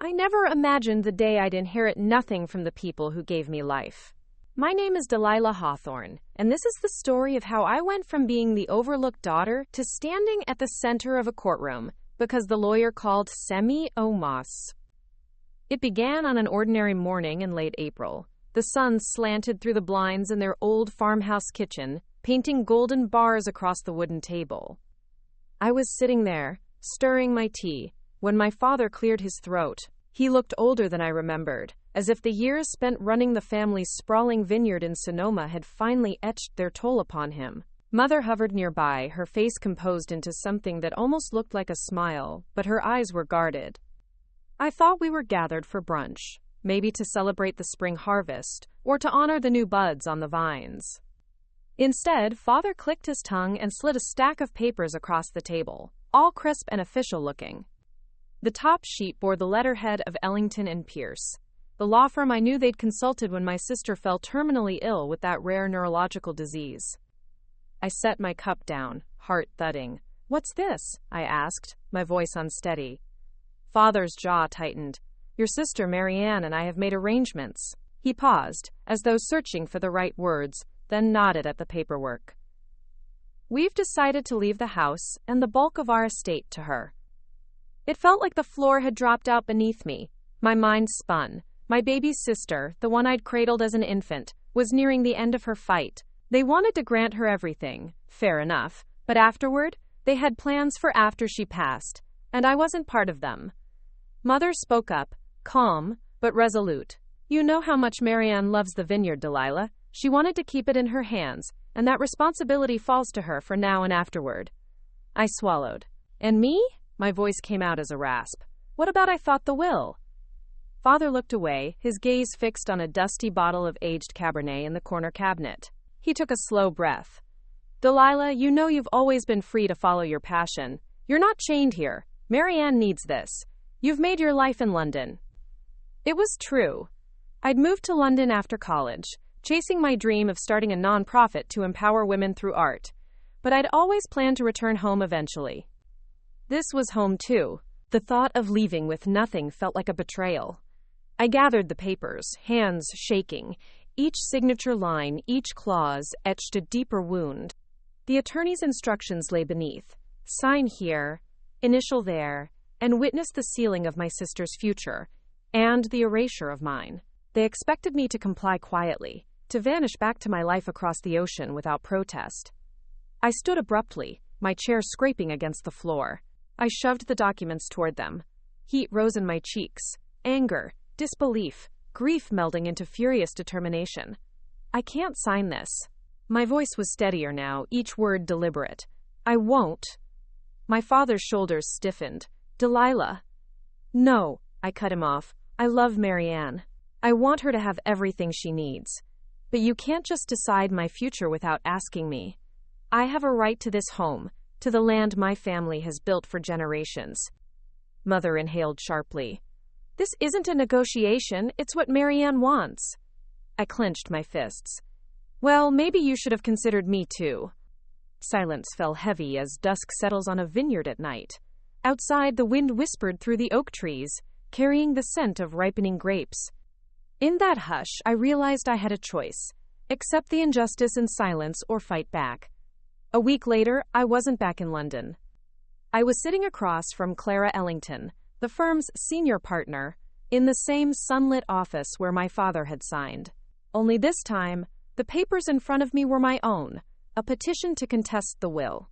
I never imagined the day I'd inherit nothing from the people who gave me life. My name is Delilah Hawthorne, and this is the story of how I went from being the overlooked daughter to standing at the center of a courtroom because the lawyer called Semi Omas. It began on an ordinary morning in late April. The sun slanted through the blinds in their old farmhouse kitchen, painting golden bars across the wooden table. I was sitting there, stirring my tea, when my father cleared his throat. He looked older than I remembered, as if the years spent running the family's sprawling vineyard in Sonoma had finally etched their toll upon him. Mother hovered nearby, her face composed into something that almost looked like a smile, but her eyes were guarded. I thought we were gathered for brunch, maybe to celebrate the spring harvest, or to honor the new buds on the vines. Instead, Father clicked his tongue and slid a stack of papers across the table, all crisp and official-looking. The top sheet bore the letterhead of Ellington and Pierce, the law firm I knew they'd consulted when my sister fell terminally ill with that rare neurological disease. I set my cup down, heart thudding. "What's this?" I asked, my voice unsteady. Father's jaw tightened. "Your sister, Marianne, and I have made arrangements." He paused, as though searching for the right words, then nodded at the paperwork. "We've decided to leave the house and the bulk of our estate to her." It felt like the floor had dropped out beneath me. My mind spun. My baby sister, the one I'd cradled as an infant, was nearing the end of her fight. They wanted to grant her everything, fair enough, but afterward, they had plans for after she passed, and I wasn't part of them. Mother spoke up, calm, but resolute. "You know how much Marianne loves the vineyard, Delilah. She wanted to keep it in her hands, and that responsibility falls to her for now and afterward." I swallowed. "And me?" My voice came out as a rasp. "What about I thought the will?" Father looked away, his gaze fixed on a dusty bottle of aged Cabernet in the corner cabinet. He took a slow breath. "Delilah, you know you've always been free to follow your passion. You're not chained here. Marianne needs this. You've made your life in London." It was true. I'd moved to London after college, chasing my dream of starting a nonprofit to empower women through art. But I'd always planned to return home eventually. This was home too. The thought of leaving with nothing felt like a betrayal. I gathered the papers, hands shaking. Each signature line, each clause, etched a deeper wound. The attorney's instructions lay beneath. Sign here, initial there, and witness the sealing of my sister's future, and the erasure of mine. They expected me to comply quietly, to vanish back to my life across the ocean without protest. I stood abruptly, my chair scraping against the floor. I shoved the documents toward them. Heat rose in my cheeks. Anger, disbelief, grief melding into furious determination. "I can't sign this." My voice was steadier now, each word deliberate. "I won't." My father's shoulders stiffened. "Delilah." "No," I cut him off. "I love Marianne. I want her to have everything she needs. But you can't just decide my future without asking me. I have a right to this home, to the land my family has built for generations." Mother inhaled sharply. "This isn't a negotiation, it's what Marianne wants." I clenched my fists. "Well, maybe you should have considered me too." Silence fell heavy as dusk settles on a vineyard at night. Outside, the wind whispered through the oak trees, carrying the scent of ripening grapes. In that hush, I realized I had a choice: accept the injustice in silence or fight back. A week later, I wasn't back in London. I was sitting across from Clara Ellington, the firm's senior partner, in the same sunlit office where my father had signed. Only this time, the papers in front of me were my own, a petition to contest the will.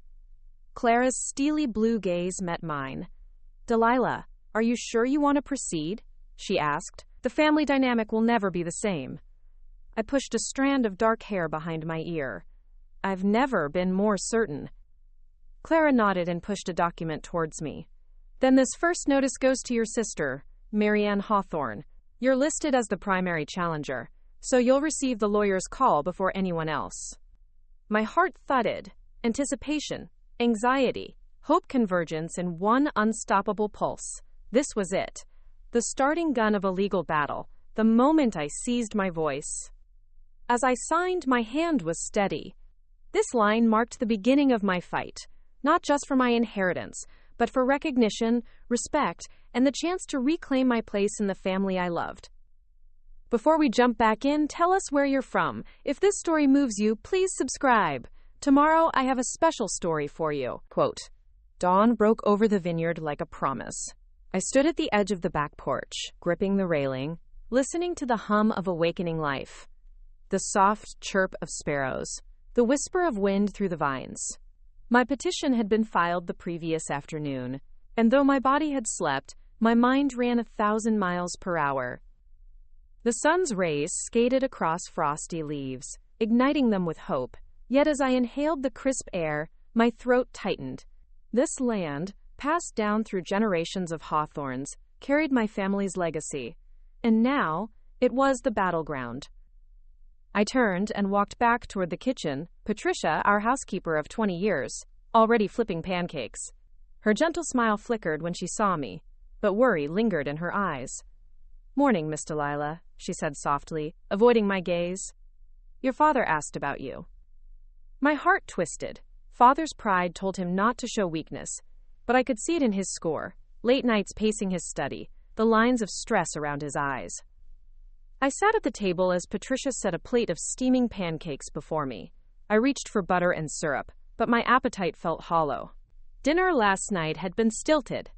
Clara's steely blue gaze met mine. "Delilah, are you sure you want to proceed?" she asked. "The family dynamic will never be the same." I pushed a strand of dark hair behind my ear. "I've never been more certain." Clara nodded and pushed a document towards me. "Then this first notice goes to your sister, Marianne Hawthorne. You're listed as the primary challenger, so you'll receive the lawyer's call before anyone else." My heart thudded. Anticipation, anxiety, hope convergence in one unstoppable pulse. This was it. The starting gun of a legal battle, the moment I seized my voice. As I signed, my hand was steady. This line marked the beginning of my fight, not just for my inheritance, but for recognition, respect, and the chance to reclaim my place in the family I loved. Before we jump back in, tell us where you're from. If this story moves you, please subscribe. Tomorrow, I have a special story for you. Quote, dawn broke over the vineyard like a promise. I stood at the edge of the back porch, gripping the railing, listening to the hum of awakening life, the soft chirp of sparrows, the whisper of wind through the vines. My petition had been filed the previous afternoon, and though my body had slept, my mind ran 1,000 miles per hour. The sun's rays skated across frosty leaves, igniting them with hope, yet as I inhaled the crisp air, my throat tightened. This land, passed down through generations of hawthorns, carried my family's legacy, and now it was the battleground. I turned and walked back toward the kitchen, Patricia, our housekeeper of 20 years, already flipping pancakes. Her gentle smile flickered when she saw me, but worry lingered in her eyes. "Morning, Miss Delilah," she said softly, avoiding my gaze. "Your father asked about you." My heart twisted. Father's pride told him not to show weakness, but I could see it in his score, late nights pacing his study, the lines of stress around his eyes. I sat at the table as Patricia set a plate of steaming pancakes before me. I reached for butter and syrup, but my appetite felt hollow. Dinner last night had been stilted.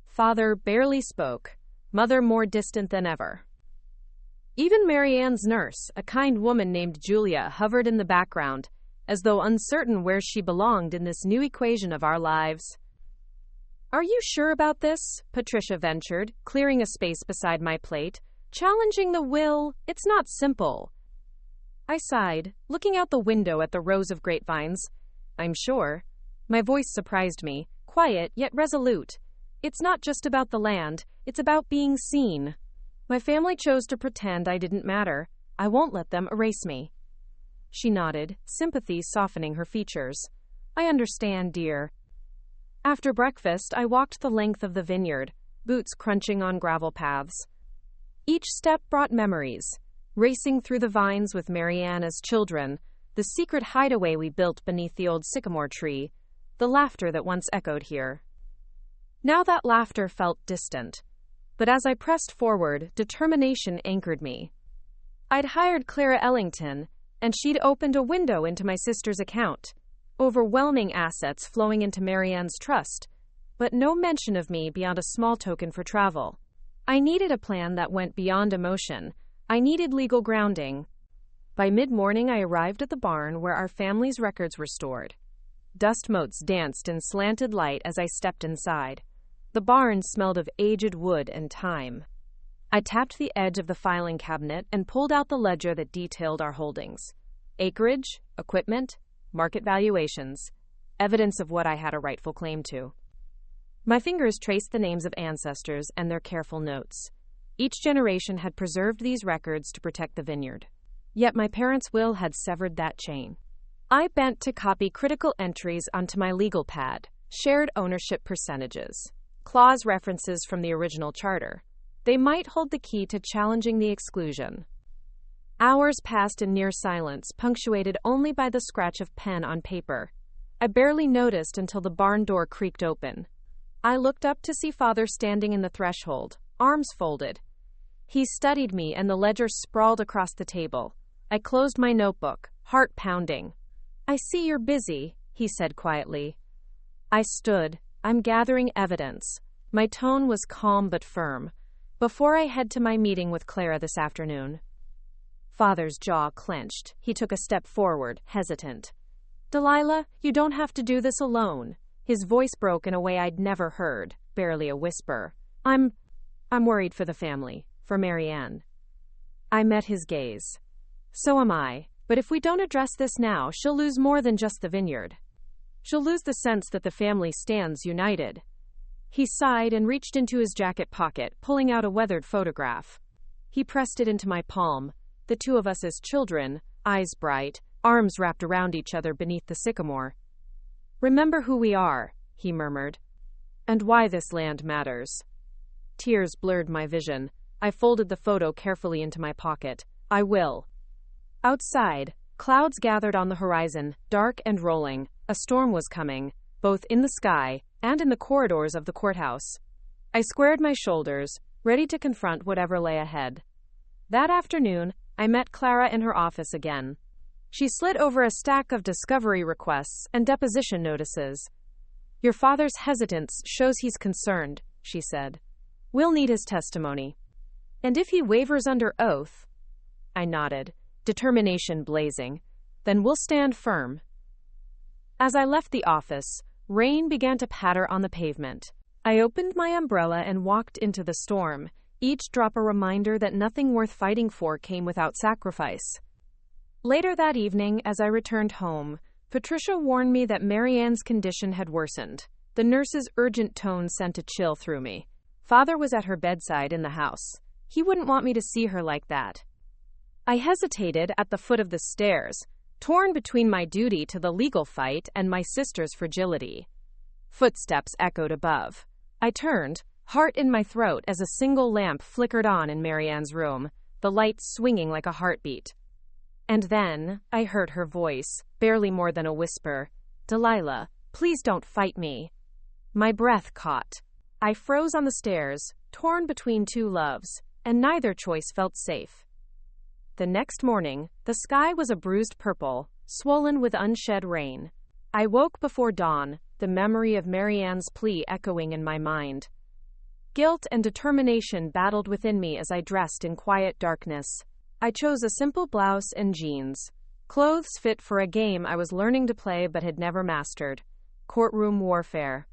Father barely spoke, Mother more distant than ever. Even Mary Ann's nurse, a kind woman named Julia, hovered in the background, as though uncertain where she belonged in this new equation of our lives. "Are you sure about this?" Patricia ventured, clearing a space beside my plate. "Challenging the will, it's not simple." I sighed, looking out the window at the rows of grapevines. "I'm sure." My voice surprised me, quiet yet resolute. "It's not just about the land, it's about being seen. My family chose to pretend I didn't matter. I won't let them erase me." She nodded, sympathy softening her features. "I understand, dear." After breakfast, I walked the length of the vineyard, boots crunching on gravel paths. Each step brought memories. Racing through the vines with Mary Ann as children, the secret hideaway we built beneath the old sycamore tree, the laughter that once echoed here. Now that laughter felt distant. But as I pressed forward, determination anchored me. I'd hired Clara Ellington, and she'd opened a window into my sister's account. Overwhelming assets flowing into Mary Ann's trust, but no mention of me beyond a small token for travel. I needed a plan that went beyond emotion. I needed legal grounding. By mid-morning, I arrived at the barn where our family's records were stored. Dust motes danced in slanted light as I stepped inside. The barn smelled of aged wood and time. I tapped the edge of the filing cabinet and pulled out the ledger that detailed our holdings. Acreage, equipment, market valuations, evidence of what I had a rightful claim to. My fingers traced the names of ancestors and their careful notes. Each generation had preserved these records to protect the vineyard. Yet my parents' will had severed that chain. I bent to copy critical entries onto my legal pad, shared ownership percentages, clause references from the original charter. They might hold the key to challenging the exclusion. Hours passed in near silence, punctuated only by the scratch of pen on paper. I barely noticed until the barn door creaked open. I looked up to see Father standing in the threshold, arms folded. He studied me and the ledger sprawled across the table. I closed my notebook, heart pounding. "I see you're busy," he said quietly. I stood. "I'm gathering evidence." My tone was calm but firm. "Before I head to my meeting with Clara this afternoon." Father's jaw clenched. He took a step forward, hesitant. "Delilah, you don't have to do this alone." His voice broke in a way I'd never heard, barely a whisper. I'm worried for the family, for Mary Ann." I met his gaze. "So am I, but if we don't address this now, she'll lose more than just the vineyard. She'll lose the sense that the family stands united." He sighed and reached into his jacket pocket, pulling out a weathered photograph. He pressed it into my palm, the two of us as children, eyes bright, arms wrapped around each other beneath the sycamore. "Remember who we are," he murmured, "and why this land matters." Tears blurred my vision. I folded the photo carefully into my pocket. "I will." Outside, clouds gathered on the horizon, dark and rolling. A storm was coming, both in the sky and in the corridors of the courthouse. I squared my shoulders, ready to confront whatever lay ahead. That afternoon, I met Clara in her office again. She slid over a stack of discovery requests and deposition notices. "Your father's hesitance shows he's concerned," she said. "We'll need his testimony. And if he wavers under oath," I nodded, determination blazing, "then we'll stand firm." As I left the office, rain began to patter on the pavement. I opened my umbrella and walked into the storm, each drop a reminder that nothing worth fighting for came without sacrifice. Later that evening, as I returned home, Patricia warned me that Marianne's condition had worsened. The nurse's urgent tone sent a chill through me. Father was at her bedside in the house. He wouldn't want me to see her like that. I hesitated at the foot of the stairs, torn between my duty to the legal fight and my sister's fragility. Footsteps echoed above. I turned, heart in my throat, as a single lamp flickered on in Marianne's room, the light swinging like a heartbeat. And then I heard her voice, barely more than a whisper. "Delilah, please don't fight me." My breath caught. I froze on the stairs, torn between two loves, and neither choice felt safe. The next morning, the sky was a bruised purple, swollen with unshed rain. I woke before dawn, the memory of Marianne's plea echoing in my mind. Guilt and determination battled within me as I dressed in quiet darkness. I chose a simple blouse and jeans, clothes fit for a game I was learning to play but had never mastered: courtroom warfare.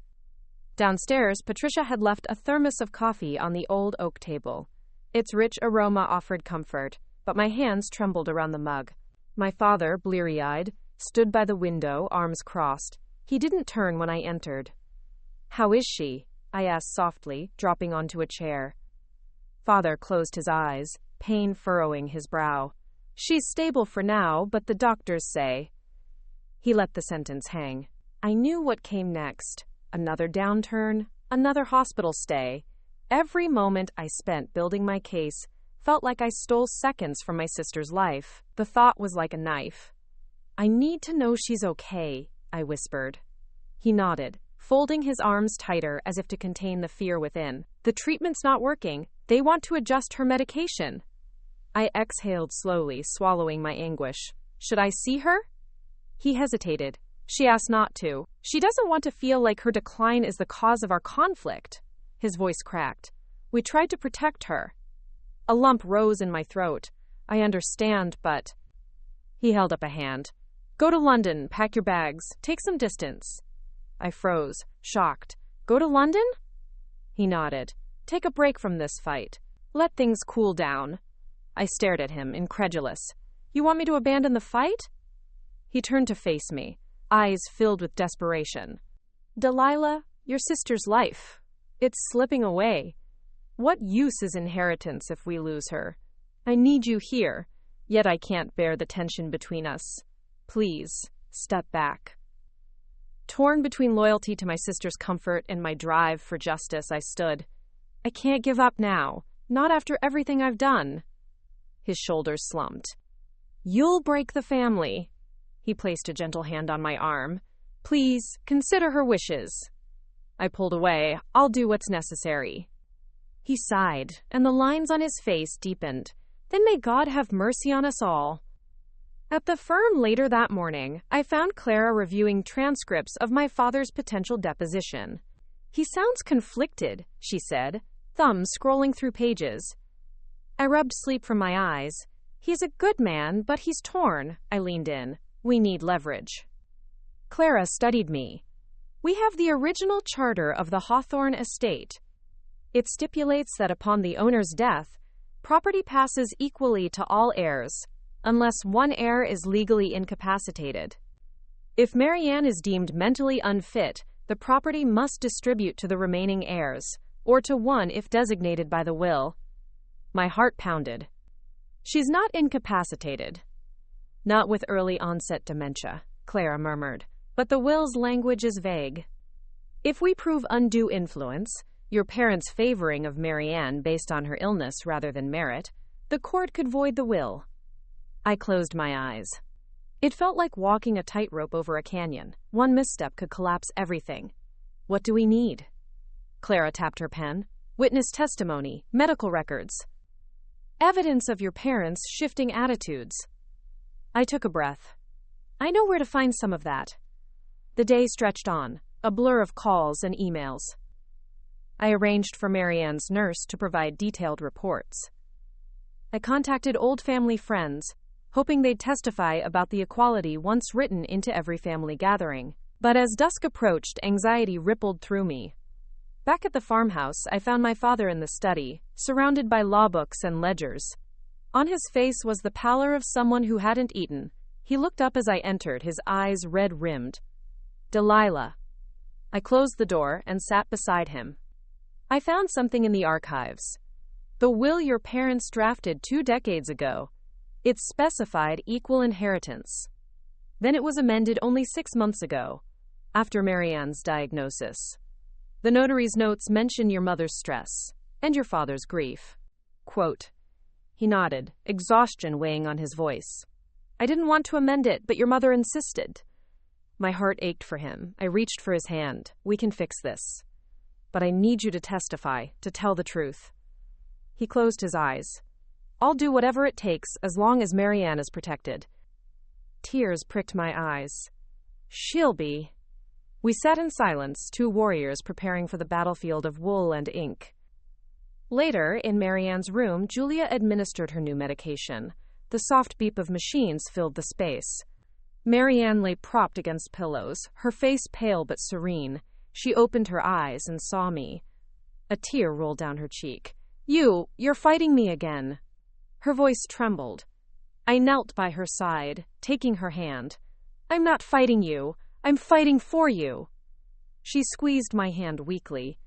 Downstairs, Patricia had left a thermos of coffee on the old oak table. Its rich aroma offered comfort, but my hands trembled around the mug. My father, bleary-eyed, stood by the window, arms crossed. He didn't turn when I entered. "How is she?" I asked softly, dropping onto a chair. Father closed his eyes, pain furrowing his brow. "She's stable for now, but the doctors say..." He let the sentence hang. I knew what came next. Another downturn, another hospital stay. Every moment I spent building my case felt like I stole seconds from my sister's life. The thought was like a knife. "I need to know she's okay," I whispered. He nodded, folding his arms tighter as if to contain the fear within. "The treatment's not working. They want to adjust her medication." I exhaled slowly, swallowing my anguish. "Should I see her?" He hesitated. "She asked not to. She doesn't want to feel like her decline is the cause of our conflict." His voice cracked. "We tried to protect her." A lump rose in my throat. "I understand, but..." He held up a hand. "Go to London, pack your bags, take some distance." I froze, shocked. "Go to London?" He nodded. "Take a break from this fight. Let things cool down." I stared at him, incredulous. "You want me to abandon the fight?" He turned to face me, eyes filled with desperation. "Delilah, your sister's life. It's slipping away. What use is inheritance if we lose her? I need you here, yet I can't bear the tension between us. Please, step back." Torn between loyalty to my sister's comfort and my drive for justice, I stood. "I can't give up now, not after everything I've done." His shoulders slumped. "You'll break the family." He placed a gentle hand on my arm. "Please, consider her wishes." I pulled away. "I'll do what's necessary." He sighed, and the lines on his face deepened. "Then may God have mercy on us all." At the firm later that morning, I found Clara reviewing transcripts of my father's potential deposition. "He sounds conflicted," she said, thumbs scrolling through pages. I rubbed sleep from my eyes. "He's a good man, but he's torn." I leaned in. "We need leverage." Clara studied me. "We have the original charter of the Hawthorne estate. It stipulates that upon the owner's death, property passes equally to all heirs, unless one heir is legally incapacitated. If Marianne is deemed mentally unfit, the property must distribute to the remaining heirs, or to one if designated by the will." My heart pounded. "She's not incapacitated." "Not with early onset dementia," Clara murmured, "but the will's language is vague. If we prove undue influence, your parents' favoring of Marianne based on her illness rather than merit, the court could void the will." I closed my eyes. It felt like walking a tightrope over a canyon. One misstep could collapse everything. What do we need? Clara tapped her pen. Witness testimony, medical records. Evidence of your parents' shifting attitudes. I took a breath. I know where to find some of that. The day stretched on, a blur of calls and emails. I arranged for Marianne's nurse to provide detailed reports. I contacted old family friends, hoping they'd testify about the equality once written into every family gathering. But as dusk approached, anxiety rippled through me. Back at the farmhouse, I found my father in the study, surrounded by law books and ledgers. On his face was the pallor of someone who hadn't eaten. He looked up as I entered, his eyes red-rimmed. Delilah. I closed the door and sat beside him. I found something in the archives. The will your parents drafted 2 decades ago. It specified equal inheritance. Then it was amended only 6 months ago, after Marianne's diagnosis. The notary's notes mention your mother's stress and your father's grief. Quote. He nodded, exhaustion weighing on his voice. I didn't want to amend it, but your mother insisted. My heart ached for him. I reached for his hand. We can fix this. But I need you to testify, to tell the truth. He closed his eyes. I'll do whatever it takes as long as Marianne is protected. Tears pricked my eyes. She'll be. We sat in silence, 2 warriors preparing for the battlefield of wool and ink. Later, in Marianne's room, Julia administered her new medication. The soft beep of machines filled the space. Marianne lay propped against pillows, her face pale but serene. She opened her eyes and saw me. A tear rolled down her cheek. You're fighting me again. Her voice trembled. I knelt by her side, taking her hand. I'm not fighting you. I'm fighting for you. She squeezed my hand weakly.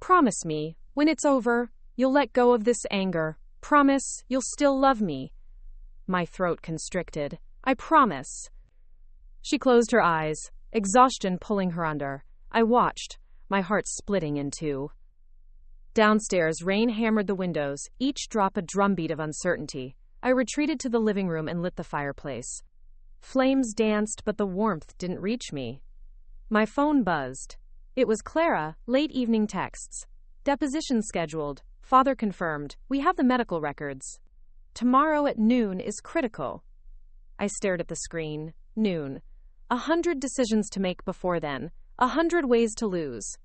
Promise me, when it's over, you'll let go of this anger. Promise you'll still love me. My throat constricted. I promise. She closed her eyes, exhaustion pulling her under. I watched, my heart splitting in 2. Downstairs, rain hammered the windows, each drop a drumbeat of uncertainty. I retreated to the living room and lit the fireplace. Flames danced, but the warmth didn't reach me. My phone buzzed. It was Clara, late evening texts. Deposition scheduled. Father confirmed. We have the medical records. Tomorrow at noon is critical. I stared at the screen. Noon. 100 decisions to make before then. 100 ways to lose.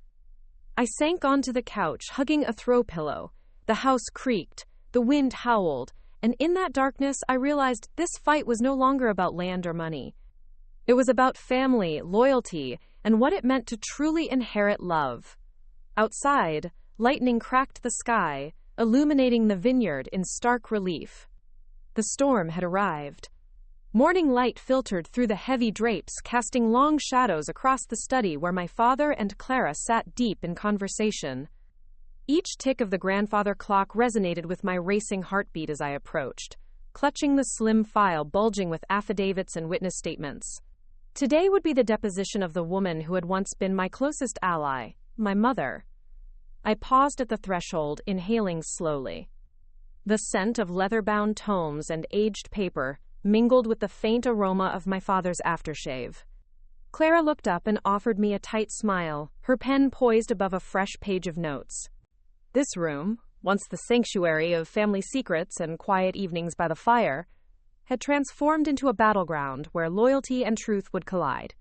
I sank onto the couch, hugging a throw pillow. The house creaked. The wind howled. And in that darkness, I realized this fight was no longer about land or money. It was about family, loyalty, and what it meant to truly inherit love. Outside, lightning cracked the sky, illuminating the vineyard in stark relief. The storm had arrived. Morning light filtered through the heavy drapes, casting long shadows across the study where my father and Clara sat deep in conversation. Each tick of the grandfather clock resonated with my racing heartbeat as I approached, clutching the slim file bulging with affidavits and witness statements. Today would be the deposition of the woman who had once been my closest ally, my mother. I paused at the threshold, inhaling slowly. The scent of leather-bound tomes and aged paper mingled with the faint aroma of my father's aftershave. Clara looked up and offered me a tight smile, her pen poised above a fresh page of notes. This room, once the sanctuary of family secrets and quiet evenings by the fire, had transformed into a battleground where loyalty and truth would collide.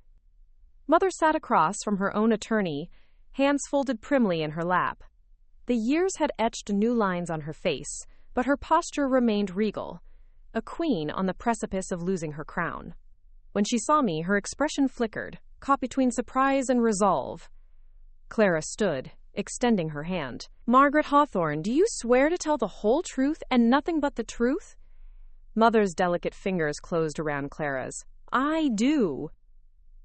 Mother sat across from her own attorney, hands folded primly in her lap. The years had etched new lines on her face, but her posture remained regal, a queen on the precipice of losing her crown. When she saw me, her expression flickered, caught between surprise and resolve. Clara stood, extending her hand. Margaret Hawthorne, do you swear to tell the whole truth and nothing but the truth? Mother's delicate fingers closed around Clara's. I do.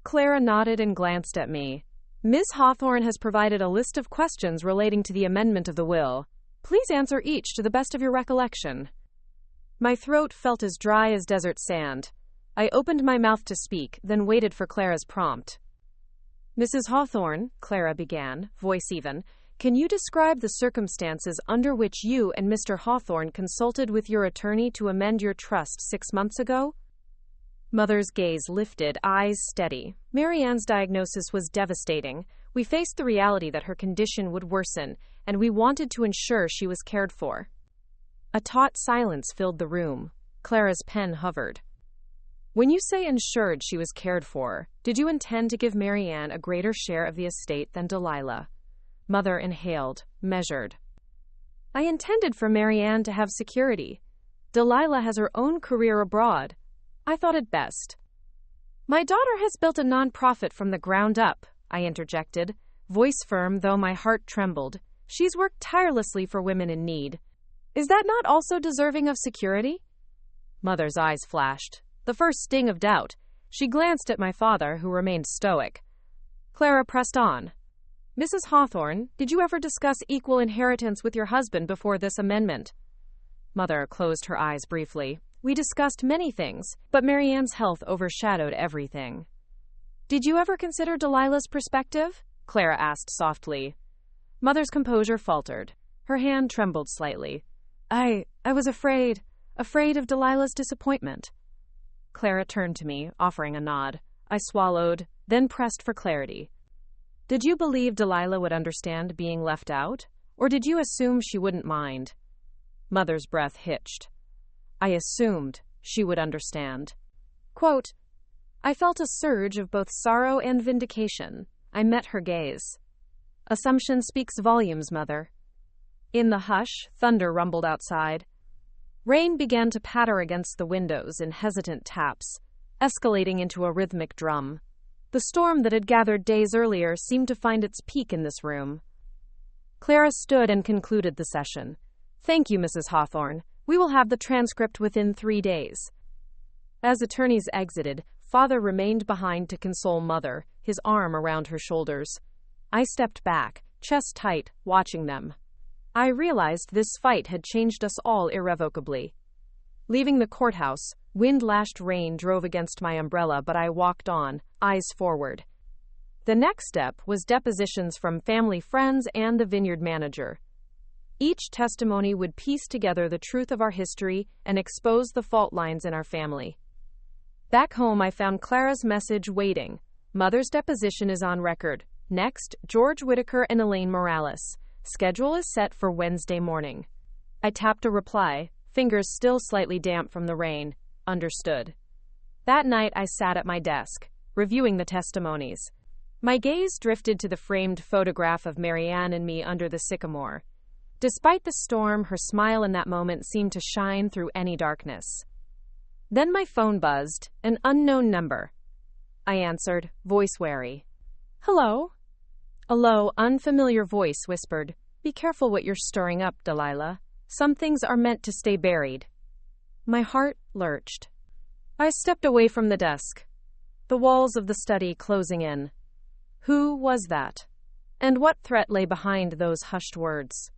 Clara nodded and glanced at me. Ms. Hawthorne has provided a list of questions relating to the amendment of the will. Please answer each to the best of your recollection. My throat felt as dry as desert sand. I opened my mouth to speak, then waited for Clara's prompt. Mrs. Hawthorne, Clara began, voice even, can you describe the circumstances under which you and Mr. Hawthorne consulted with your attorney to amend your trust 6 months ago? Mother's gaze lifted, eyes steady. Marianne's diagnosis was devastating. We faced the reality that her condition would worsen, and we wanted to ensure she was cared for. A taut silence filled the room. Clara's pen hovered. When you say ensured she was cared for, did you intend to give Marianne a greater share of the estate than Delilah? Mother inhaled, measured. I intended for Marianne to have security. Delilah has her own career abroad. I thought it best. My daughter has built a nonprofit from the ground up, I interjected, voice firm though my heart trembled. She's worked tirelessly for women in need. Is that not also deserving of security? Mother's eyes flashed. The first sting of doubt. She glanced at my father, who remained stoic. Clara pressed on. Mrs. Hawthorne, did you ever discuss equal inheritance with your husband before this amendment? Mother closed her eyes briefly. We discussed many things, but Marianne's health overshadowed everything. Did you ever consider Delilah's perspective? Clara asked softly. Mother's composure faltered. Her hand trembled slightly. I was afraid of Delilah's disappointment. Clara turned to me, offering a nod. I swallowed, then pressed for clarity. Did you believe Delilah would understand being left out, or did you assume she wouldn't mind? Mother's breath hitched. I assumed she would understand. Quote, I felt a surge of both sorrow and vindication. I met her gaze. Assumption speaks volumes, Mother. In the hush, thunder rumbled outside. Rain began to patter against the windows in hesitant taps, escalating into a rhythmic drum. The storm that had gathered days earlier seemed to find its peak in this room. Clara stood and concluded the session. Thank you, Mrs. Hawthorne. We will have the transcript within 3 days. As attorneys exited, Father remained behind to console Mother, his arm around her shoulders. I stepped back, chest tight, watching them. I realized this fight had changed us all irrevocably. Leaving the courthouse, wind-lashed rain drove against my umbrella, but I walked on, eyes forward. The next step was depositions from family friends and the vineyard manager. Each testimony would piece together the truth of our history and expose the fault lines in our family. Back home, I found Clara's message waiting. Mother's deposition is on record. Next, George Whitaker and Elaine Morales. Schedule is set for Wednesday morning. I tapped a reply, fingers still slightly damp from the rain. Understood. That night, I sat at my desk, reviewing the testimonies. My gaze drifted to the framed photograph of Marianne and me under the sycamore. Despite the storm, her smile in that moment seemed to shine through any darkness. Then my phone buzzed, an unknown number. I answered, voice wary. Hello? A low, unfamiliar voice whispered, Be careful what you're stirring up, Delilah. Some things are meant to stay buried. My heart lurched. I stepped away from the desk, the walls of the study closing in. Who was that? And what threat lay behind those hushed words?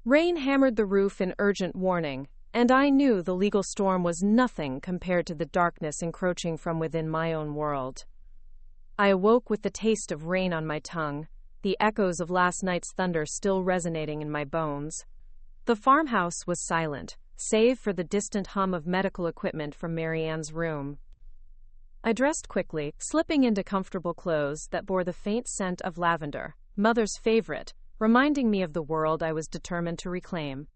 Rain hammered the roof in urgent warning, and I knew the legal storm was nothing compared to the darkness encroaching from within my own world. I awoke with the taste of rain on my tongue, the echoes of last night's thunder still resonating in my bones. The farmhouse was silent, save for the distant hum of medical equipment from Marianne's room. I dressed quickly, slipping into comfortable clothes that bore the faint scent of lavender, Mother's favorite, reminding me of the world I was determined to reclaim.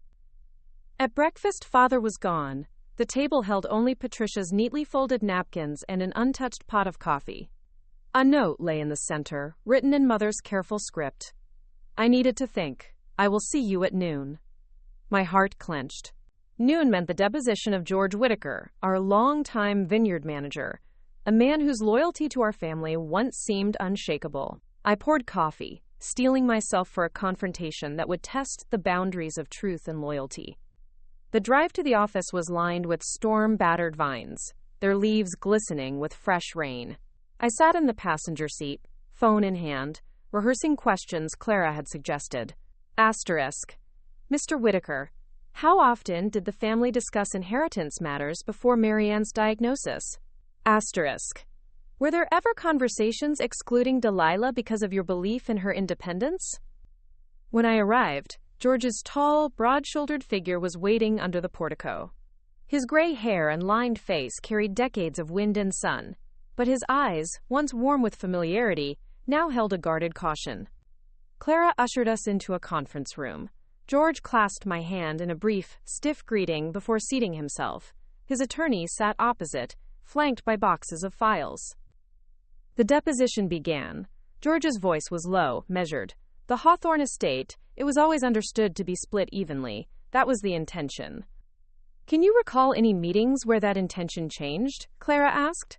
At breakfast, Father was gone. The table held only Patricia's neatly folded napkins and an untouched pot of coffee. A note lay in the center, written in Mother's careful script. I needed to think. I will see you at noon. My heart clenched. Noon meant the deposition of George Whitaker, our longtime vineyard manager, a man whose loyalty to our family once seemed unshakable. I poured coffee, steeling myself for a confrontation that would test the boundaries of truth and loyalty. The drive to the office was lined with storm-battered vines, their leaves glistening with fresh rain. I sat in the passenger seat, phone in hand, rehearsing questions Clara had suggested. Asterisk. Mr. Whitaker, how often did the family discuss inheritance matters before Marianne's diagnosis? Asterisk. Were there ever conversations excluding Delilah because of your belief in her independence? When I arrived, George's tall, broad-shouldered figure was waiting under the portico. His gray hair and lined face carried decades of wind and sun, but his eyes, once warm with familiarity, now held a guarded caution. Clara ushered us into a conference room. George clasped my hand in a brief, stiff greeting before seating himself. His attorney sat opposite, flanked by boxes of files. The deposition began. George's voice was low, measured. The Hawthorne estate, it was always understood to be split evenly. That was the intention. Can you recall any meetings where that intention changed? Clara asked.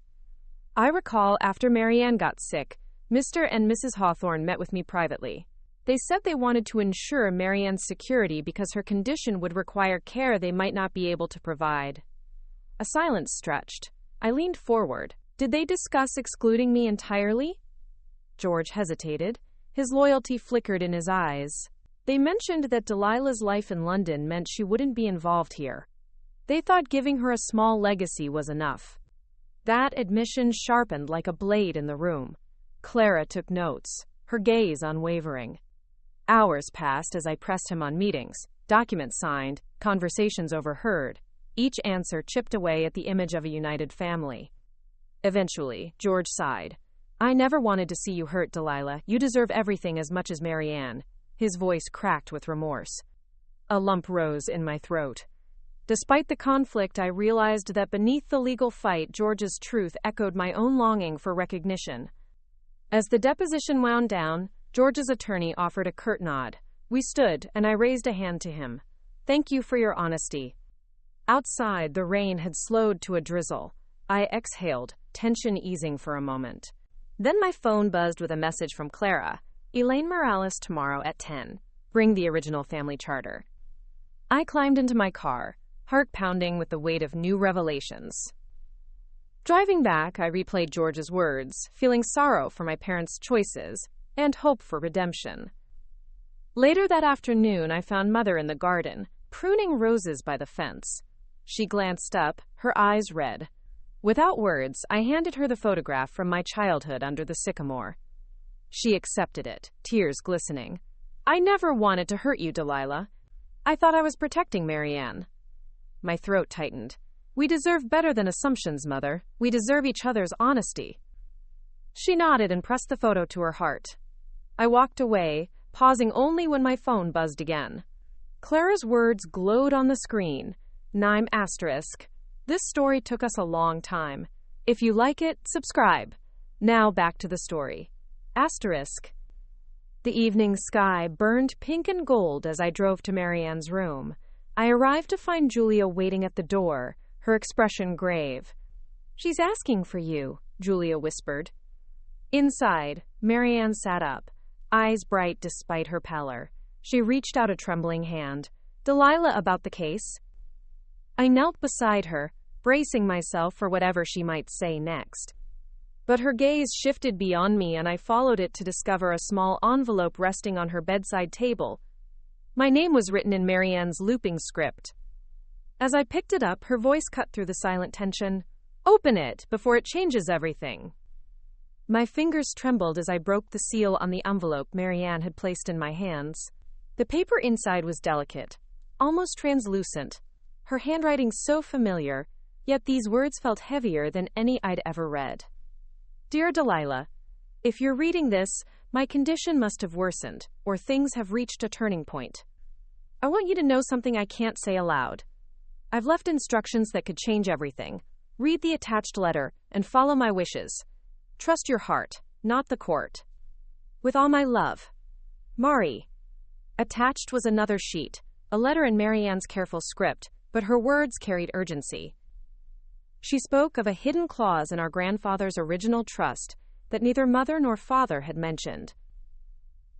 I recall after Marianne got sick, Mr. and Mrs. Hawthorne met with me privately. They said they wanted to ensure Marianne's security because her condition would require care they might not be able to provide. A silence stretched. I leaned forward. Did they discuss excluding me entirely? George hesitated. His loyalty flickered in his eyes. They mentioned that Delilah's life in London meant she wouldn't be involved here. They thought giving her a small legacy was enough. That admission sharpened like a blade in the room. Clara took notes, her gaze unwavering. Hours passed as I pressed him on meetings, documents signed, conversations overheard. Each answer chipped away at the image of a united family. Eventually, George sighed. I never wanted to see you hurt, Delilah. You deserve everything as much as Marianne. His voice cracked with remorse. A lump rose in my throat. Despite the conflict, I realized that beneath the legal fight, George's truth echoed my own longing for recognition. As the deposition wound down, George's attorney offered a curt nod. We stood, and I raised a hand to him. Thank you for your honesty. Outside, the rain had slowed to a drizzle. I exhaled, tension easing for a moment. Then my phone buzzed with a message from Clara. Elaine Morales tomorrow at 10. Bring the original family charter. I climbed into my car, heart pounding with the weight of new revelations. Driving back, I replayed George's words, feeling sorrow for my parents' choices and hope for redemption. Later that afternoon, I found Mother in the garden, pruning roses by the fence. She glanced up, her eyes red. Without words, I handed her the photograph from my childhood under the sycamore. She accepted it, tears glistening. I never wanted to hurt you, Delilah. I thought I was protecting Marianne. My throat tightened. We deserve better than assumptions, Mother. We deserve each other's honesty. She nodded and pressed the photo to her heart. I walked away, pausing only when my phone buzzed again. Clara's words glowed on the screen. Nime asterisk. This story took us a long time. If you like it, subscribe. Now back to the story. Asterisk. The evening sky burned pink and gold as I drove to Marianne's room. I arrived to find Julia waiting at the door, her expression grave. She's asking for you, Julia whispered. Inside, Marianne sat up, eyes bright despite her pallor. She reached out a trembling hand. Delilah, about the case? I knelt beside her, bracing myself for whatever she might say next. But her gaze shifted beyond me, and I followed it to discover a small envelope resting on her bedside table. My name was written in Marianne's looping script. As I picked it up, her voice cut through the silent tension. Open it before it changes everything. My fingers trembled as I broke the seal on the envelope Marianne had placed in my hands. The paper inside was delicate, almost translucent. Her handwriting so familiar, yet these words felt heavier than any I'd ever read. Dear Delilah, if you're reading this, my condition must have worsened, or things have reached a turning point. I want you to know something I can't say aloud. I've left instructions that could change everything. Read the attached letter and follow my wishes. Trust your heart, not the court. With all my love. Mari. Attached was another sheet, a letter in Marianne's careful script, but her words carried urgency. She spoke of a hidden clause in our grandfather's original trust that neither mother nor father had mentioned.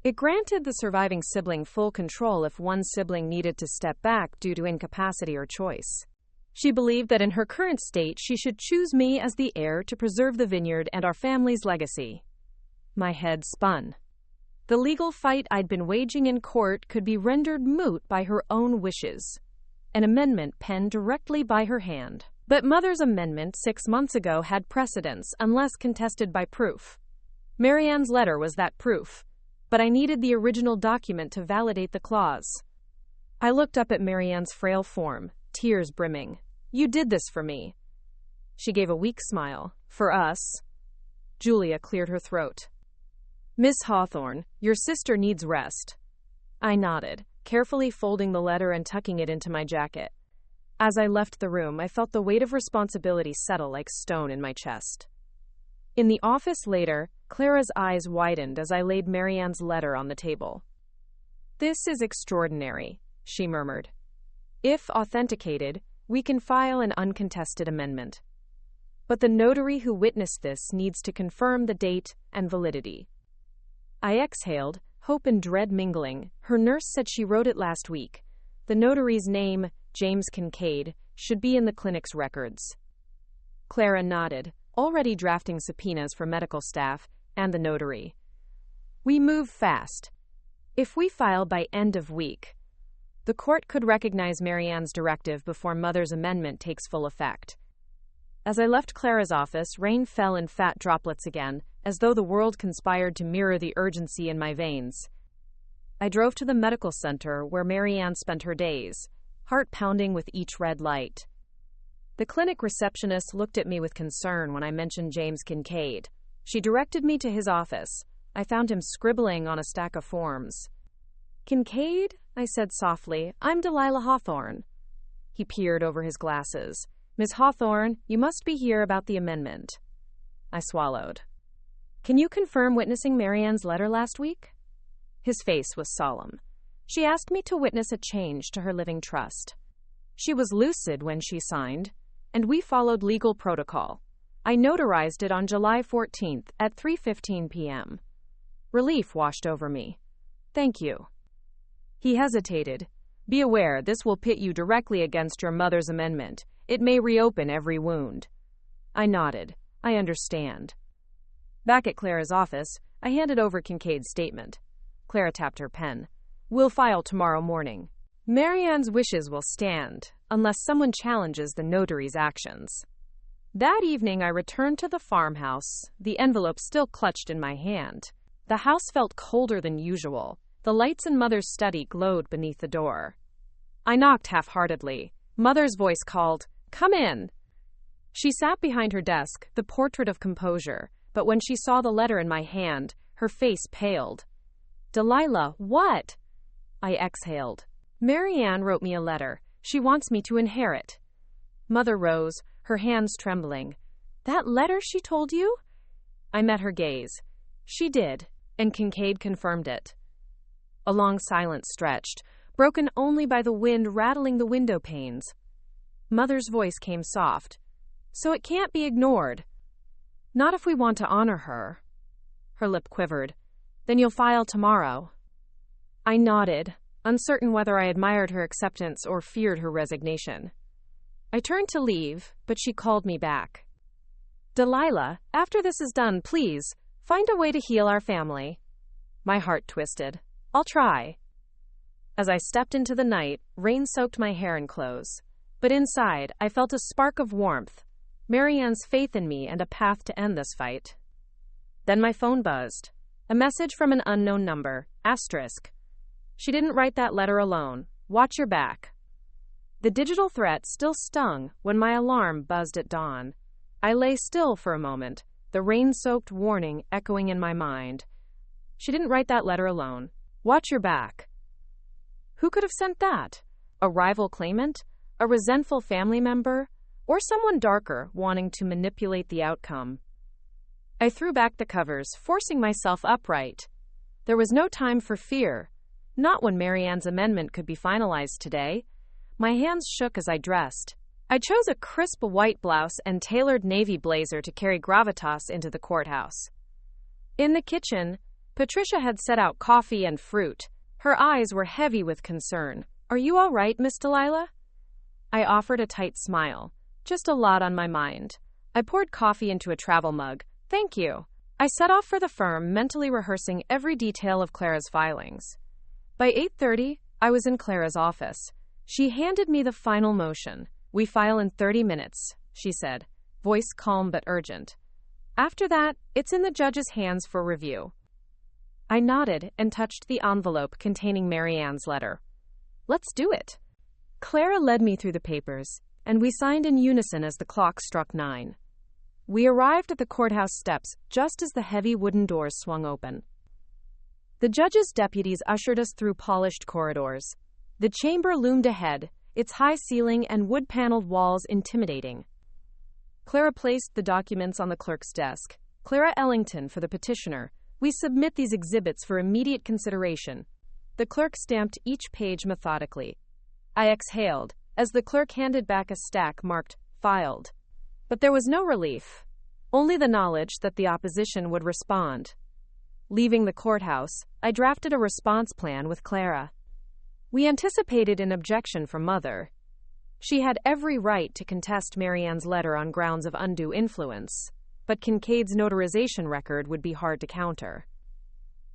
It granted the surviving sibling full control if one sibling needed to step back due to incapacity or choice. She believed that in her current state she should choose me as the heir to preserve the vineyard and our family's legacy. My head spun. The legal fight I'd been waging in court could be rendered moot by her own wishes. An amendment penned directly by her hand. But Mother's amendment 6 months ago had precedence unless contested by proof. Marianne's letter was that proof, but I needed the original document to validate the clause. I looked up at Marianne's frail form, tears brimming. You did this for me. She gave a weak smile. For us. Julia cleared her throat. Miss Hawthorne, your sister needs rest. I nodded, carefully folding the letter and tucking it into my jacket. As I left the room, I felt the weight of responsibility settle like stone in my chest. In the office later, Clara's eyes widened as I laid Marianne's letter on the table. "This is extraordinary," she murmured. "If authenticated, we can file an uncontested amendment. But the notary who witnessed this needs to confirm the date and validity." I exhaled, hope and dread mingling. Her nurse said she wrote it last week. The notary's name, James Kincaid, should be in the clinic's records. Clara nodded, already drafting subpoenas for medical staff and the notary. "We move fast. If we file by end of week, the court could recognize Marianne's directive before Mother's amendment takes full effect." As I left Clara's office, rain fell in fat droplets again, as though the world conspired to mirror the urgency in my veins. I drove to the medical center where Marianne spent her days, heart pounding with each red light. The clinic receptionist looked at me with concern when I mentioned James Kincaid. She directed me to his office. I found him scribbling on a stack of forms. "Kincaid?" I said softly. "I'm Delilah Hawthorne." He peered over his glasses. "Miss Hawthorne, you must be here about the amendment." I swallowed. "Can you confirm witnessing Marianne's letter last week?" His face was solemn. "She asked me to witness a change to her living trust. She was lucid when she signed, and we followed legal protocol. I notarized it on July 14th at 3:15 p.m. Relief washed over me. "Thank you." He hesitated. "Be aware, this will pit you directly against your mother's amendment. It may reopen every wound." I nodded. "I understand." Back at Clara's office, I handed over Kincaid's statement. Clara tapped her pen. "We'll file tomorrow morning. Marianne's wishes will stand, unless someone challenges the notary's actions." That evening I returned to the farmhouse, the envelope still clutched in my hand. The house felt colder than usual. The lights in Mother's study glowed beneath the door. I knocked half-heartedly. Mother's voice called, "Come in." She sat behind her desk, the portrait of composure, but when she saw the letter in my hand, her face paled. "Delilah, what?" I exhaled. "Marianne wrote me a letter. She wants me to inherit." Mother rose, her hands trembling. "That letter she told you?" I met her gaze. "She did, and Kincaid confirmed it." A long silence stretched, broken only by the wind rattling the window panes. Mother's voice came soft. "So it can't be ignored." "Not if we want to honor her." Her lip quivered. "Then you'll file tomorrow." I nodded, uncertain whether I admired her acceptance or feared her resignation. I turned to leave, but she called me back. "Delilah, after this is done, please, find a way to heal our family." My heart twisted. "I'll try." As I stepped into the night, rain soaked my hair and clothes. But inside, I felt a spark of warmth, Marianne's faith in me and a path to end this fight. Then my phone buzzed. A message from an unknown number, asterisk. "She didn't write that letter alone. Watch your back." The digital threat still stung when my alarm buzzed at dawn. I lay still for a moment, the rain-soaked warning echoing in my mind. She didn't write that letter alone. Watch your back. Who could have sent that? A rival claimant? A resentful family member? Or someone darker wanting to manipulate the outcome? I threw back the covers, forcing myself upright. There was no time for fear. Not when Marianne's amendment could be finalized today. My hands shook as I dressed. I chose a crisp white blouse and tailored navy blazer to carry gravitas into the courthouse. In the kitchen, Patricia had set out coffee and fruit. Her eyes were heavy with concern. "Are you all right, Miss Delilah?" I offered a tight smile. "Just a lot on my mind." I poured coffee into a travel mug. "Thank you." I set off for the firm, mentally rehearsing every detail of Clara's filings. By 8:30, I was in Clara's office. She handed me the final motion. "We file in 30 minutes, she said, voice calm but urgent. "After that, it's in the judge's hands for review." I nodded and touched the envelope containing Marianne's letter. "Let's do it." Clara led me through the papers, and we signed in unison as the clock struck 9. We arrived at the courthouse steps just as the heavy wooden doors swung open. The judge's deputies ushered us through polished corridors. The chamber loomed ahead, its high ceiling and wood-paneled walls intimidating. Clara placed the documents on the clerk's desk. Clara Ellington for the petitioner. We submit these exhibits for immediate consideration. The clerk stamped each page methodically. I exhaled as the clerk handed back a stack marked filed. But there was no relief, only the knowledge that the opposition would respond. Leaving the courthouse, I drafted a response plan with Clara. We anticipated an objection from Mother. She had every right to contest Marianne's letter on grounds of undue influence, but Kincaid's notarization record would be hard to counter.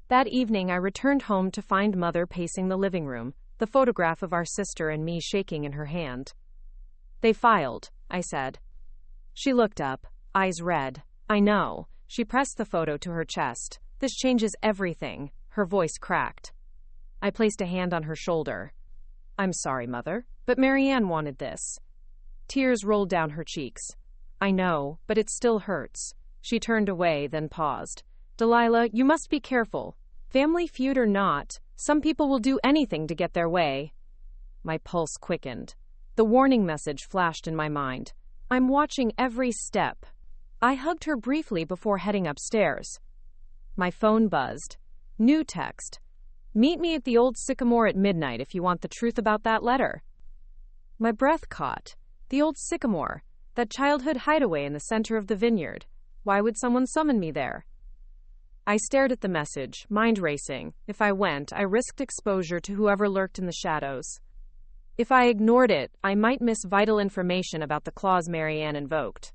That evening, I returned home to find Mother pacing the living room, the photograph of our sister and me shaking in her hand. They filed, I said. She looked up, eyes red. I know. She pressed the photo to her chest. This changes everything. Her voice cracked. I placed a hand on her shoulder. I'm sorry, Mother, but Marianne wanted this. Tears rolled down her cheeks. I know, but it still hurts. She turned away, then paused. Delilah, you must be careful. Family feud or not, some people will do anything to get their way. My pulse quickened. The warning message flashed in my mind. I'm watching every step. I hugged her briefly before heading upstairs. My phone buzzed. New text. Meet me at the old Sycamore at midnight if you want the truth about that letter. My breath caught. The old Sycamore, that childhood hideaway in the center of the vineyard. Why would someone summon me there? I stared at the message, mind racing. If I went, I risked exposure to whoever lurked in the shadows. If I ignored it, I might miss vital information about the clause Marianne invoked.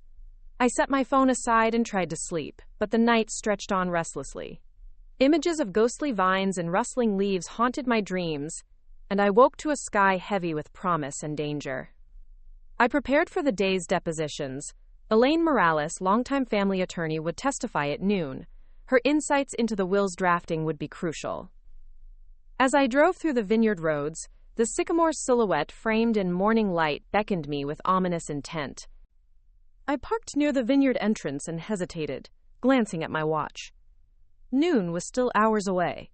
I set my phone aside and tried to sleep, but the night stretched on restlessly. Images of ghostly vines and rustling leaves haunted my dreams, and I woke to a sky heavy with promise and danger. I prepared for the day's depositions. Elaine Morales, longtime family attorney, would testify at noon. Her insights into the will's drafting would be crucial. As I drove through the vineyard roads, the sycamore's silhouette framed in morning light beckoned me with ominous intent. I parked near the vineyard entrance and hesitated, glancing at my watch. Noon was still hours away.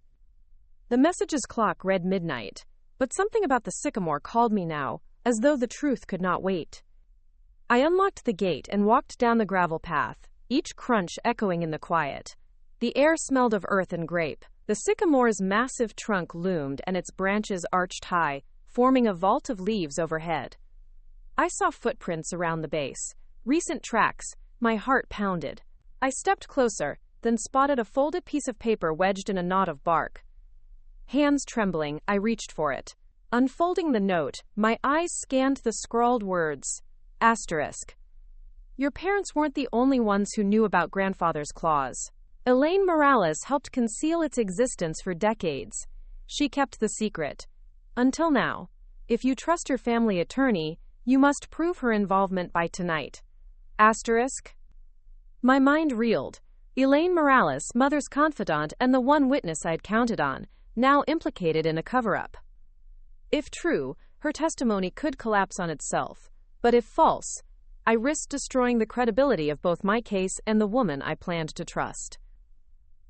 The message's clock read midnight, but something about the sycamore called me now, as though the truth could not wait. I unlocked the gate and walked down the gravel path, each crunch echoing in the quiet. The air smelled of earth and grape. The sycamore's massive trunk loomed and its branches arched high, forming a vault of leaves overhead. I saw footprints around the base, recent tracks. My heart pounded. I stepped closer, then spotted a folded piece of paper wedged in a knot of bark. Hands trembling, I reached for it. Unfolding the note, my eyes scanned the scrawled words. Asterisk. Your parents weren't the only ones who knew about grandfather's clause. Elaine Morales helped conceal its existence for decades. She kept the secret. Until now. If you trust your family attorney, you must prove her involvement by tonight. Asterisk. My mind reeled. Elaine Morales, Mother's confidant and the one witness I'd counted on, now implicated in a cover-up. If true, her testimony could collapse on itself. But if false, I risked destroying the credibility of both my case and the woman I planned to trust.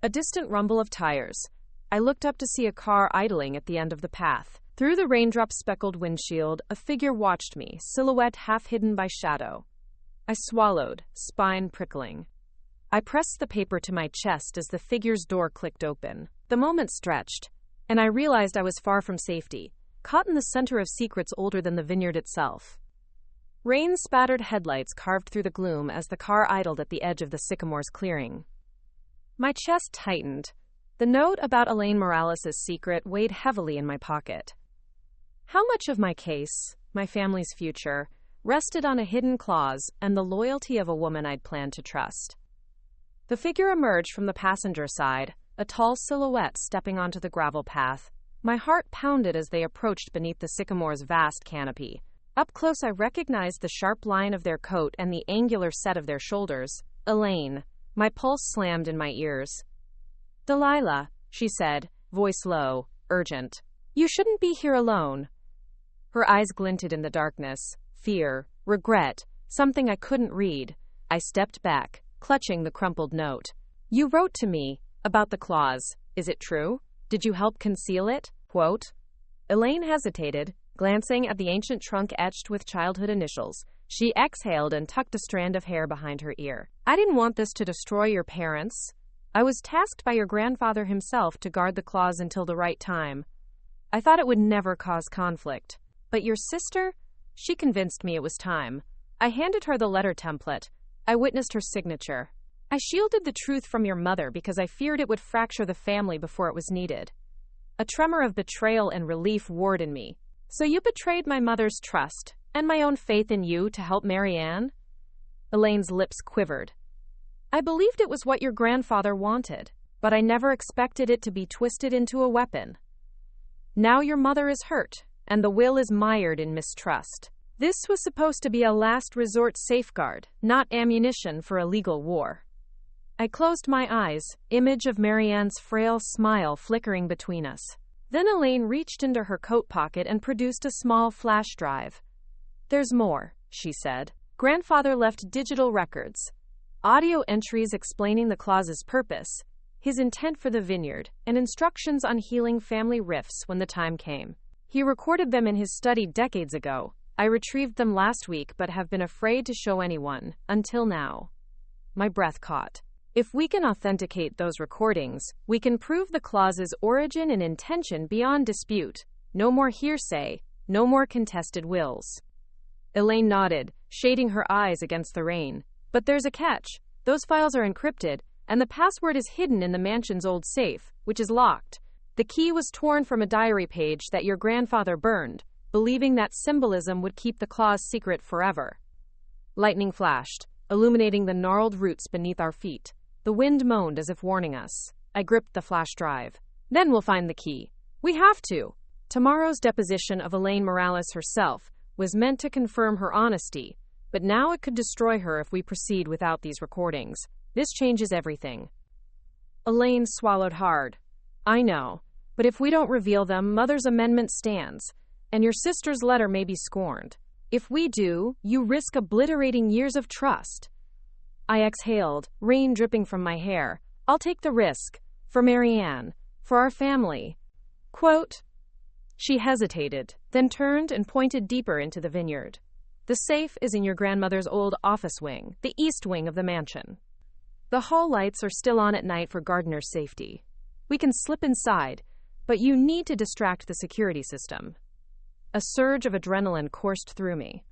A distant rumble of tires. I looked up to see a car idling at the end of the path. Through the raindrop-speckled windshield, a figure watched me, silhouette half hidden by shadow. I swallowed, spine prickling. I pressed the paper to my chest as the figure's door clicked open. The moment stretched, and I realized I was far from safety, caught in the center of secrets older than the vineyard itself. Rain-spattered headlights carved through the gloom as the car idled at the edge of the sycamore's clearing. My chest tightened. The note about Elaine Morales' secret weighed heavily in my pocket. How much of my case, my family's future, rested on a hidden clause and the loyalty of a woman I'd planned to trust? The figure emerged from the passenger side, a tall silhouette stepping onto the gravel path. My heart pounded as they approached beneath the sycamore's vast canopy. Up close, I recognized the sharp line of their coat and the angular set of their shoulders. Elaine. My pulse slammed in my ears. Delilah, she said, voice low, urgent. You shouldn't be here alone. Her eyes glinted in the darkness. Fear, regret, something I couldn't read. I stepped back, clutching the crumpled note. You wrote to me about the clause. Is it true? Did you help conceal it? Quote. Elaine hesitated, glancing at the ancient trunk etched with childhood initials. She exhaled and tucked a strand of hair behind her ear. I didn't want this to destroy your parents. I was tasked by your grandfather himself to guard the claws until the right time. I thought it would never cause conflict. But your sister? She convinced me it was time. I handed her the letter template. I witnessed her signature. I shielded the truth from your mother because I feared it would fracture the family before it was needed. A tremor of betrayal and relief warred in me. So you betrayed my mother's trust, and my own faith in you to help Marianne? Elaine's lips quivered. I believed it was what your grandfather wanted, but I never expected it to be twisted into a weapon. Now your mother is hurt, and the will is mired in mistrust. This was supposed to be a last resort safeguard, not ammunition for a legal war. I closed my eyes, image of Marianne's frail smile flickering between us. Then Elaine reached into her coat pocket and produced a small flash drive. There's more, she said. Grandfather left digital records, audio entries explaining the clause's purpose, his intent for the vineyard, and instructions on healing family rifts when the time came. He recorded them in his study decades ago. I retrieved them last week but have been afraid to show anyone, until now. My breath caught. If we can authenticate those recordings, we can prove the clause's origin and intention beyond dispute. No more hearsay, no more contested wills. Elaine nodded, shading her eyes against the rain. But there's a catch. Those files are encrypted, and the password is hidden in the mansion's old safe, which is locked. The key was torn from a diary page that your grandfather burned, believing that symbolism would keep the clause secret forever. Lightning flashed, illuminating the gnarled roots beneath our feet. The wind moaned as if warning us. I gripped the flash drive. Then we'll find the key. We have to. Tomorrow's deposition of Elaine Morales herself was meant to confirm her honesty, but now it could destroy her if we proceed without these recordings. This changes everything. Elaine swallowed hard. I know, but if we don't reveal them, Mother's amendment stands, and your sister's letter may be scorned. If we do, you risk obliterating years of trust. I exhaled, rain dripping from my hair. I'll take the risk. For Marianne. For our family. Quote. She hesitated, then turned and pointed deeper into the vineyard. The safe is in your grandmother's old office wing, the east wing of the mansion. The hall lights are still on at night for Gardner's safety. We can slip inside, but you need to distract the security system. A surge of adrenaline coursed through me.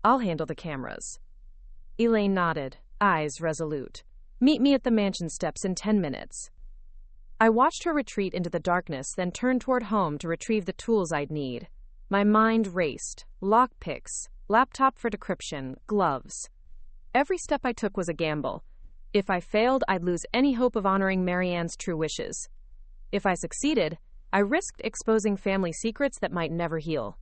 I'll handle the cameras. Elaine nodded, eyes resolute. Meet me at the mansion steps in 10 minutes. I watched her retreat into the darkness, then turned toward home to retrieve the tools I'd need. My mind raced. Lockpicks, laptop for decryption, gloves. Every step I took was a gamble. If I failed, I'd lose any hope of honoring Marianne's true wishes. If I succeeded, I risked exposing family secrets that might never heal.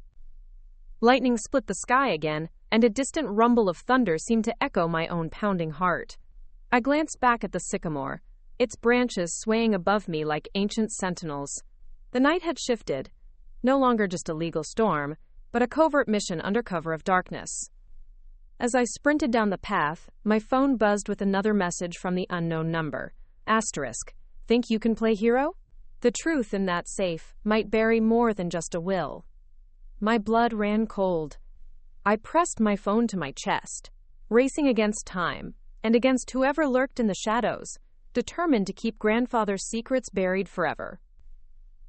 Lightning split the sky again, and a distant rumble of thunder seemed to echo my own pounding heart. I glanced back at the sycamore, its branches swaying above me like ancient sentinels. The night had shifted, no longer just a legal storm, but a covert mission under cover of darkness. As I sprinted down the path, my phone buzzed with another message from the unknown number. Asterisk. Think you can play hero? The truth in that safe might bury more than just a will. My blood ran cold. I pressed my phone to my chest, racing against time, and against whoever lurked in the shadows, determined to keep grandfather's secrets buried forever.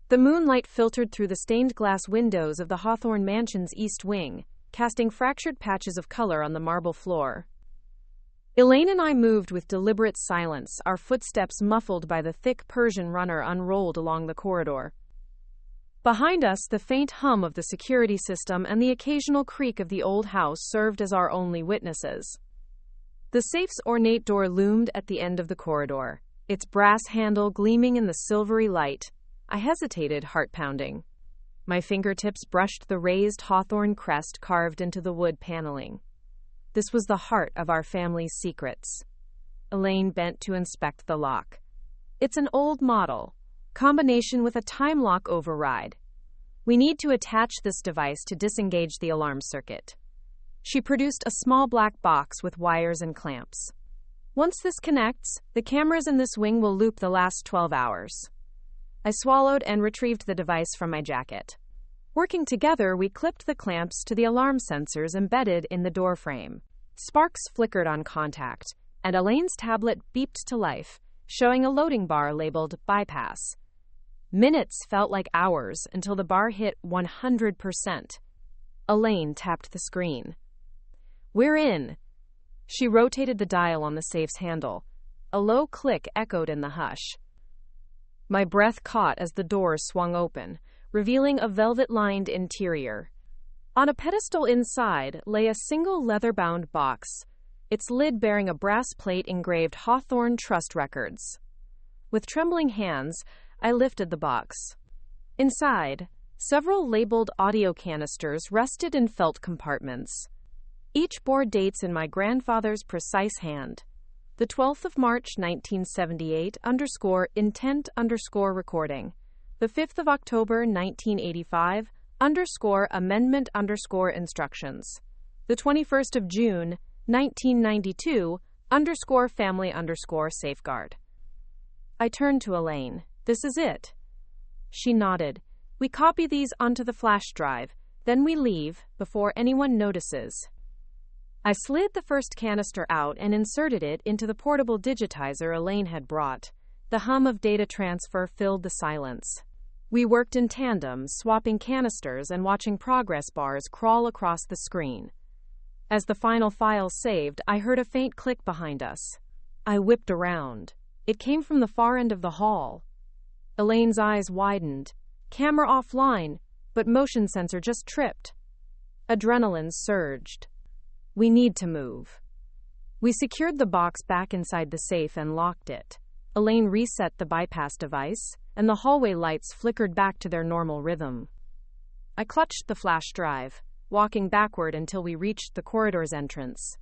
The moonlight filtered through the stained glass windows of the Hawthorne Mansion's east wing, casting fractured patches of color on the marble floor. Elaine and I moved with deliberate silence, our footsteps muffled by the thick Persian runner unrolled along the corridor. Behind us, the faint hum of the security system and the occasional creak of the old house served as our only witnesses. The safe's ornate door loomed at the end of the corridor, its brass handle gleaming in the silvery light. I hesitated, heart pounding. My fingertips brushed the raised hawthorn crest carved into the wood paneling. This was the heart of our family's secrets. Elaine bent to inspect the lock. It's an old model, combination with a time lock override. We need to attach this device to disengage the alarm circuit. She produced a small black box with wires and clamps. Once this connects, the cameras in this wing will loop the last 12 hours. I swallowed and retrieved the device from my jacket. Working together, we clipped the clamps to the alarm sensors embedded in the door frame. Sparks flickered on contact, and Elaine's tablet beeped to life, showing a loading bar labeled bypass. Minutes felt like hours until the bar hit 100%. Elaine tapped the screen. "We're in." She rotated the dial on the safe's handle. A low click echoed in the hush. My breath caught as the doors swung open, revealing a velvet-lined interior. On a pedestal inside lay a single leather-bound box, its lid bearing a brass plate engraved Hawthorne Trust Records. With trembling hands, I lifted the box. Inside, several labeled audio canisters rested in felt compartments. Each bore dates in my grandfather's precise hand. The 12th of March, 1978, _intent_recording. The 5th of October, 1985, _amendment_instructions. The 21st of June, 1992, _family_safeguard. I turned to Elaine. "This is it." She nodded. "We copy these onto the flash drive, then we leave before anyone notices." I slid the first canister out and inserted it into the portable digitizer Elaine had brought. The hum of data transfer filled the silence. We worked in tandem, swapping canisters and watching progress bars crawl across the screen. As the final file saved, I heard a faint click behind us. I whipped around. It came from the far end of the hall. Elaine's eyes widened. Camera offline, but motion sensor just tripped. Adrenaline surged. "We need to move." We secured the box back inside the safe and locked it. Elaine reset the bypass device, and the hallway lights flickered back to their normal rhythm. I clutched the flash drive, walking backward until we reached the corridor's entrance.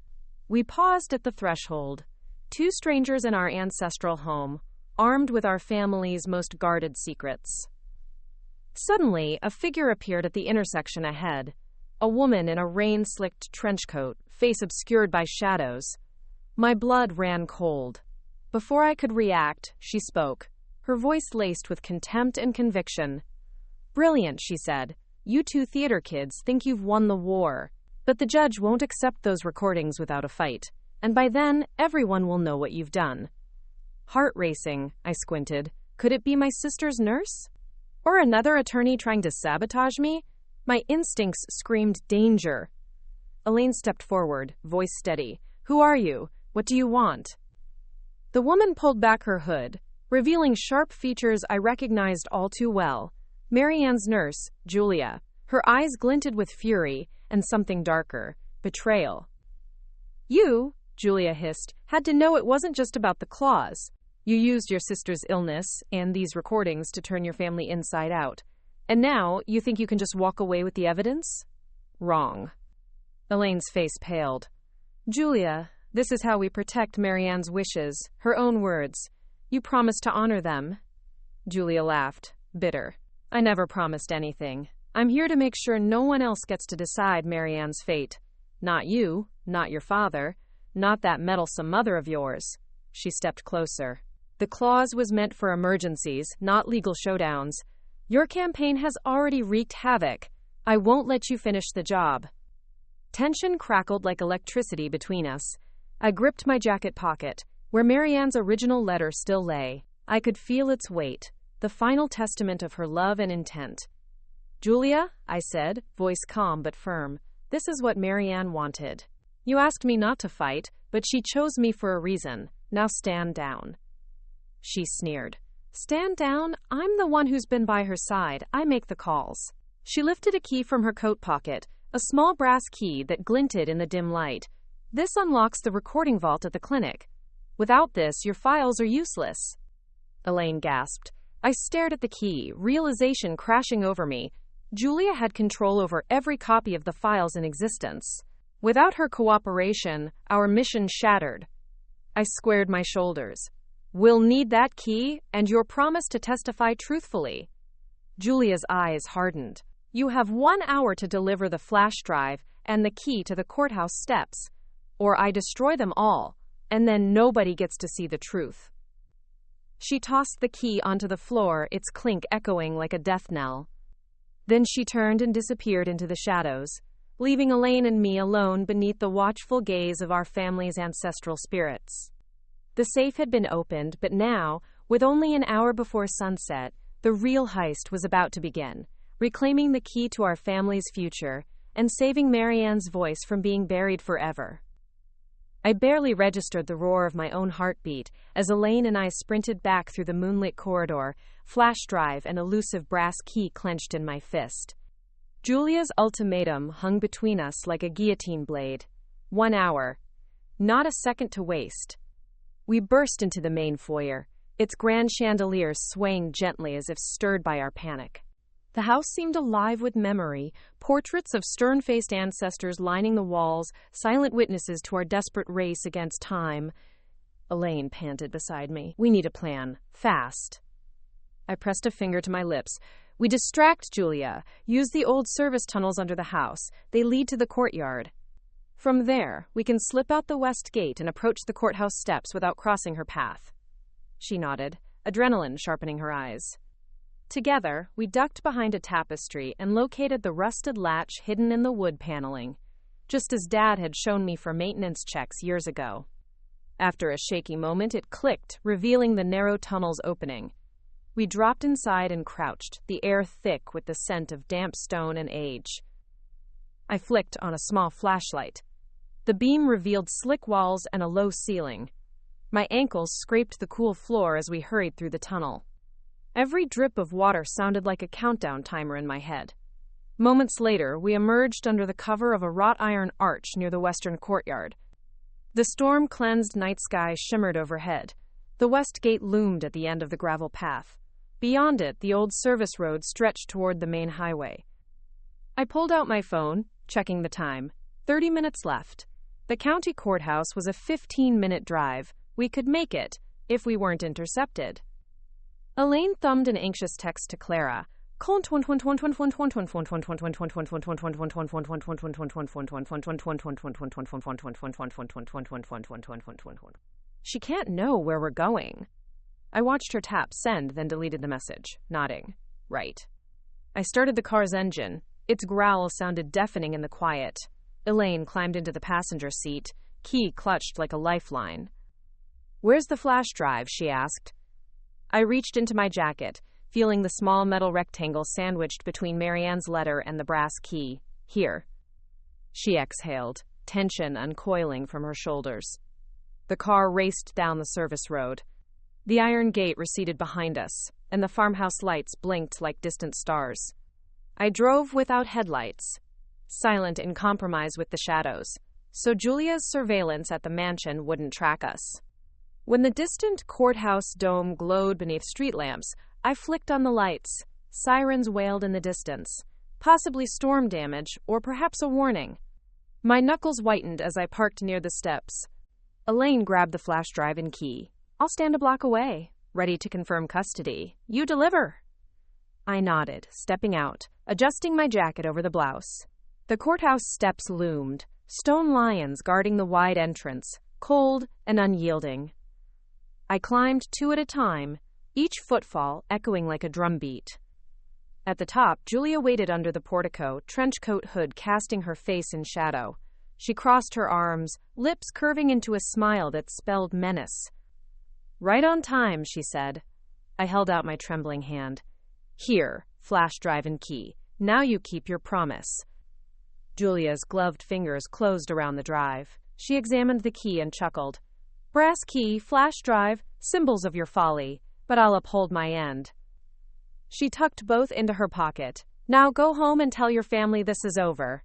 We paused at the threshold, two strangers in our ancestral home, armed with our family's most guarded secrets. Suddenly, a figure appeared at the intersection ahead. A woman in a rain-slicked trench coat, face obscured by shadows. My blood ran cold. Before I could react, she spoke, her voice laced with contempt and conviction. "Brilliant," she said. "You two theater kids think you've won the war. But the judge won't accept those recordings without a fight. And by then, everyone will know what you've done." Heart racing, I squinted. Could it be my sister's nurse? Or another attorney trying to sabotage me? My instincts screamed danger. Elaine stepped forward, voice steady. "Who are you? What do you want?" The woman pulled back her hood, revealing sharp features I recognized all too well. Marianne's nurse, Julia. Her eyes glinted with fury and something darker, betrayal. "You," Julia hissed, "had to know it wasn't just about the claws. You used your sister's illness and these recordings to turn your family inside out. And now, you think you can just walk away with the evidence? Wrong." Elaine's face paled. "Julia, this is how we protect Marianne's wishes, her own words. You promised to honor them." Julia laughed, bitter. "I never promised anything. I'm here to make sure no one else gets to decide Marianne's fate. Not you, not your father, not that meddlesome mother of yours." She stepped closer. "The clause was meant for emergencies, not legal showdowns. Your campaign has already wreaked havoc. I won't let you finish the job." Tension crackled like electricity between us. I gripped my jacket pocket, where Marianne's original letter still lay. I could feel its weight, the final testament of her love and intent. "Julia," I said, voice calm but firm, "this is what Marianne wanted. You asked me not to fight, but she chose me for a reason. Now stand down." She sneered. "Stand down? I'm the one who's been by her side. I make the calls." She lifted a key from her coat pocket, a small brass key that glinted in the dim light. "This unlocks the recording vault at the clinic. Without this, your files are useless." Elaine gasped. I stared at the key, realization crashing over me. Julia had control over every copy of the files in existence. Without her cooperation, our mission shattered. I squared my shoulders. "We'll need that key and your promise to testify truthfully." Julia's eyes hardened. "You have 1 hour to deliver the flash drive and the key to the courthouse steps, or I destroy them all, and then nobody gets to see the truth." She tossed the key onto the floor, its clink echoing like a death knell. Then she turned and disappeared into the shadows, leaving Elaine and me alone beneath the watchful gaze of our family's ancestral spirits. The safe had been opened, but now, with only an hour before sunset, the real heist was about to begin, reclaiming the key to our family's future and saving Marianne's voice from being buried forever. I barely registered the roar of my own heartbeat as Elaine and I sprinted back through the moonlit corridor, flash drive and elusive brass key clenched in my fist. Julia's ultimatum hung between us like a guillotine blade. 1 hour. Not a second to waste. We burst into the main foyer, its grand chandeliers swaying gently as if stirred by our panic. The house seemed alive with memory, portraits of stern-faced ancestors lining the walls, silent witnesses to our desperate race against time. Elaine panted beside me. We need a plan. Fast. I pressed a finger to my lips. We distract Julia. Use the old service tunnels under the house. They lead to the courtyard. From there, we can slip out the west gate and approach the courthouse steps without crossing her path. She nodded, adrenaline sharpening her eyes. Together, we ducked behind a tapestry and located the rusted latch hidden in the wood paneling, just as Dad had shown me for maintenance checks years ago. After a shaky moment, it clicked, revealing the narrow tunnel's opening. We dropped inside and crouched, the air thick with the scent of damp stone and age. I flicked on a small flashlight. The beam revealed slick walls and a low ceiling. My ankles scraped the cool floor as we hurried through the tunnel. Every drip of water sounded like a countdown timer in my head. Moments later, we emerged under the cover of a wrought iron arch near the western courtyard. The storm-cleansed night sky shimmered overhead. The west gate loomed at the end of the gravel path. Beyond it, the old service road stretched toward the main highway. I pulled out my phone, checking the time. 30 minutes left. The county courthouse was a 15-minute drive. We could make it, if we weren't intercepted. Elaine thumbed an anxious text to Clara. She can't know where we're going. I watched her tap send, then deleted the message, nodding. Right. I started the car's engine. Its growl sounded deafening in the quiet. Elaine climbed into the passenger seat, key clutched like a lifeline. Where's the flash drive? She asked. I reached into my jacket, feeling the small metal rectangle sandwiched between Marianne's letter and the brass key. Here. She exhaled, tension uncoiling from her shoulders. The car raced down the service road. The iron gate receded behind us, and the farmhouse lights blinked like distant stars. I drove without headlights, silent in compromise with the shadows, so Julia's surveillance at the mansion wouldn't track us. When the distant courthouse dome glowed beneath street lamps, I flicked on the lights. Sirens wailed in the distance, possibly storm damage or perhaps a warning. My knuckles whitened as I parked near the steps. Elaine grabbed the flash drive and key. I'll stand a block away, ready to confirm custody. You deliver. I nodded, stepping out, adjusting my jacket over the blouse. The courthouse steps loomed, stone lions guarding the wide entrance, cold and unyielding. I climbed 2 at a time, each footfall echoing like a drumbeat. At the top, Julia waited under the portico, trenchcoat hood casting her face in shadow. She crossed her arms, lips curving into a smile that spelled menace. Right on time, she said. I held out my trembling hand. Here, flash drive and key. Now you keep your promise. Julia's gloved fingers closed around the drive. She examined the key and chuckled. Brass key, flash drive, symbols of your folly, but I'll uphold my end. She tucked both into her pocket. Now go home and tell your family this is over.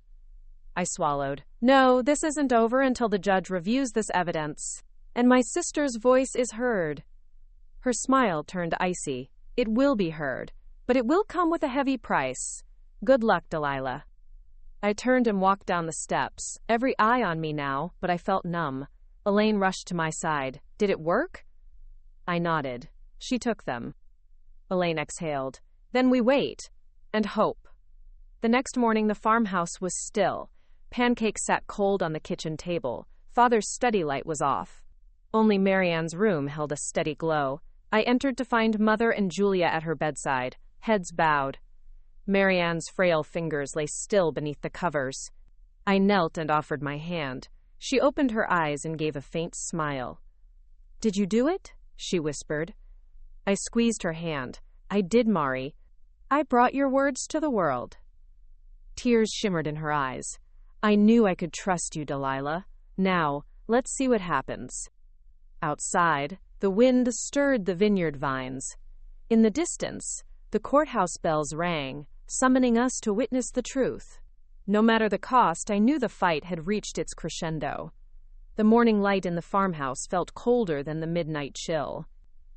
I swallowed. No, this isn't over until the judge reviews this evidence, and my sister's voice is heard. Her smile turned icy. It will be heard, but it will come with a heavy price. Good luck, Delilah. I turned and walked down the steps, every eye on me now, but I felt numb. Elaine rushed to my side. Did it work? I nodded. She took them. Elaine exhaled. Then we wait. And hope. The next morning the farmhouse was still. Pancakes sat cold on the kitchen table. Father's study light was off. Only Marianne's room held a steady glow. I entered to find Mother and Julia at her bedside, heads bowed. Marianne's frail fingers lay still beneath the covers. I knelt and offered my hand. She opened her eyes and gave a faint smile. "Did you do it?" she whispered. I squeezed her hand. "I did, Mari. I brought your words to the world." Tears shimmered in her eyes. "I knew I could trust you, Delilah. Now, let's see what happens." Outside, the wind stirred the vineyard vines. In the distance, the courthouse bells rang, summoning us to witness the truth. No matter the cost, I knew the fight had reached its crescendo. The morning light in the farmhouse felt colder than the midnight chill.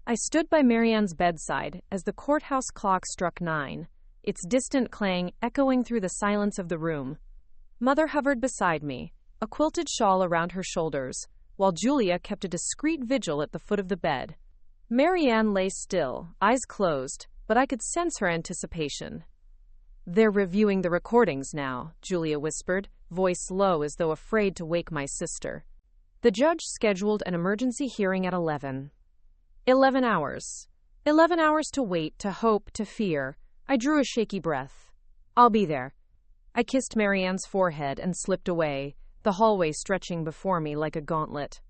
I stood by Marianne's bedside as the courthouse clock struck 9, its distant clang echoing through the silence of the room. Mother hovered beside me, a quilted shawl around her shoulders, while Julia kept a discreet vigil at the foot of the bed. Marianne lay still, eyes closed, but I could sense her anticipation. "They're reviewing the recordings now," Julia whispered, voice low as though afraid to wake my sister. The judge scheduled an emergency hearing at 11. 11 hours. 11 hours to wait, to hope, to fear. I drew a shaky breath. "I'll be there." I kissed Marianne's forehead and slipped away, the hallway stretching before me like a gauntlet.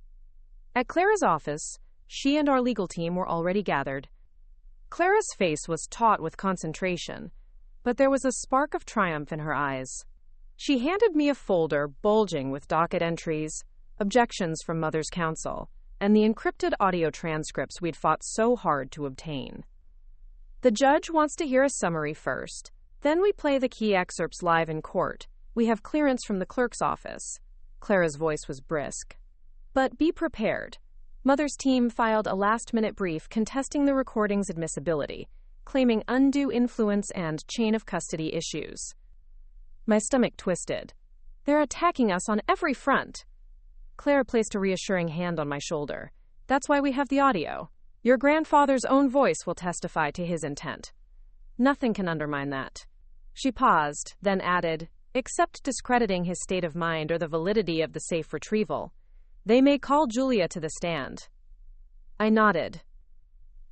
At Clara's office, she and our legal team were already gathered. Clara's face was taut with concentration, but there was a spark of triumph in her eyes. She handed me a folder bulging with docket entries, objections from Mother's counsel, and the encrypted audio transcripts we'd fought so hard to obtain. "The judge wants to hear a summary first. Then we play the key excerpts live in court. We have clearance from the clerk's office." Clara's voice was brisk. "But be prepared." Mother's team filed a last-minute brief contesting the recording's admissibility, claiming undue influence and chain of custody issues. My stomach twisted. "They're attacking us on every front." Clara placed a reassuring hand on my shoulder. "That's why we have the audio. Your grandfather's own voice will testify to his intent. Nothing can undermine that." She paused, then added, "Except discrediting his state of mind or the validity of the safe retrieval. They may call Julia to the stand." I nodded.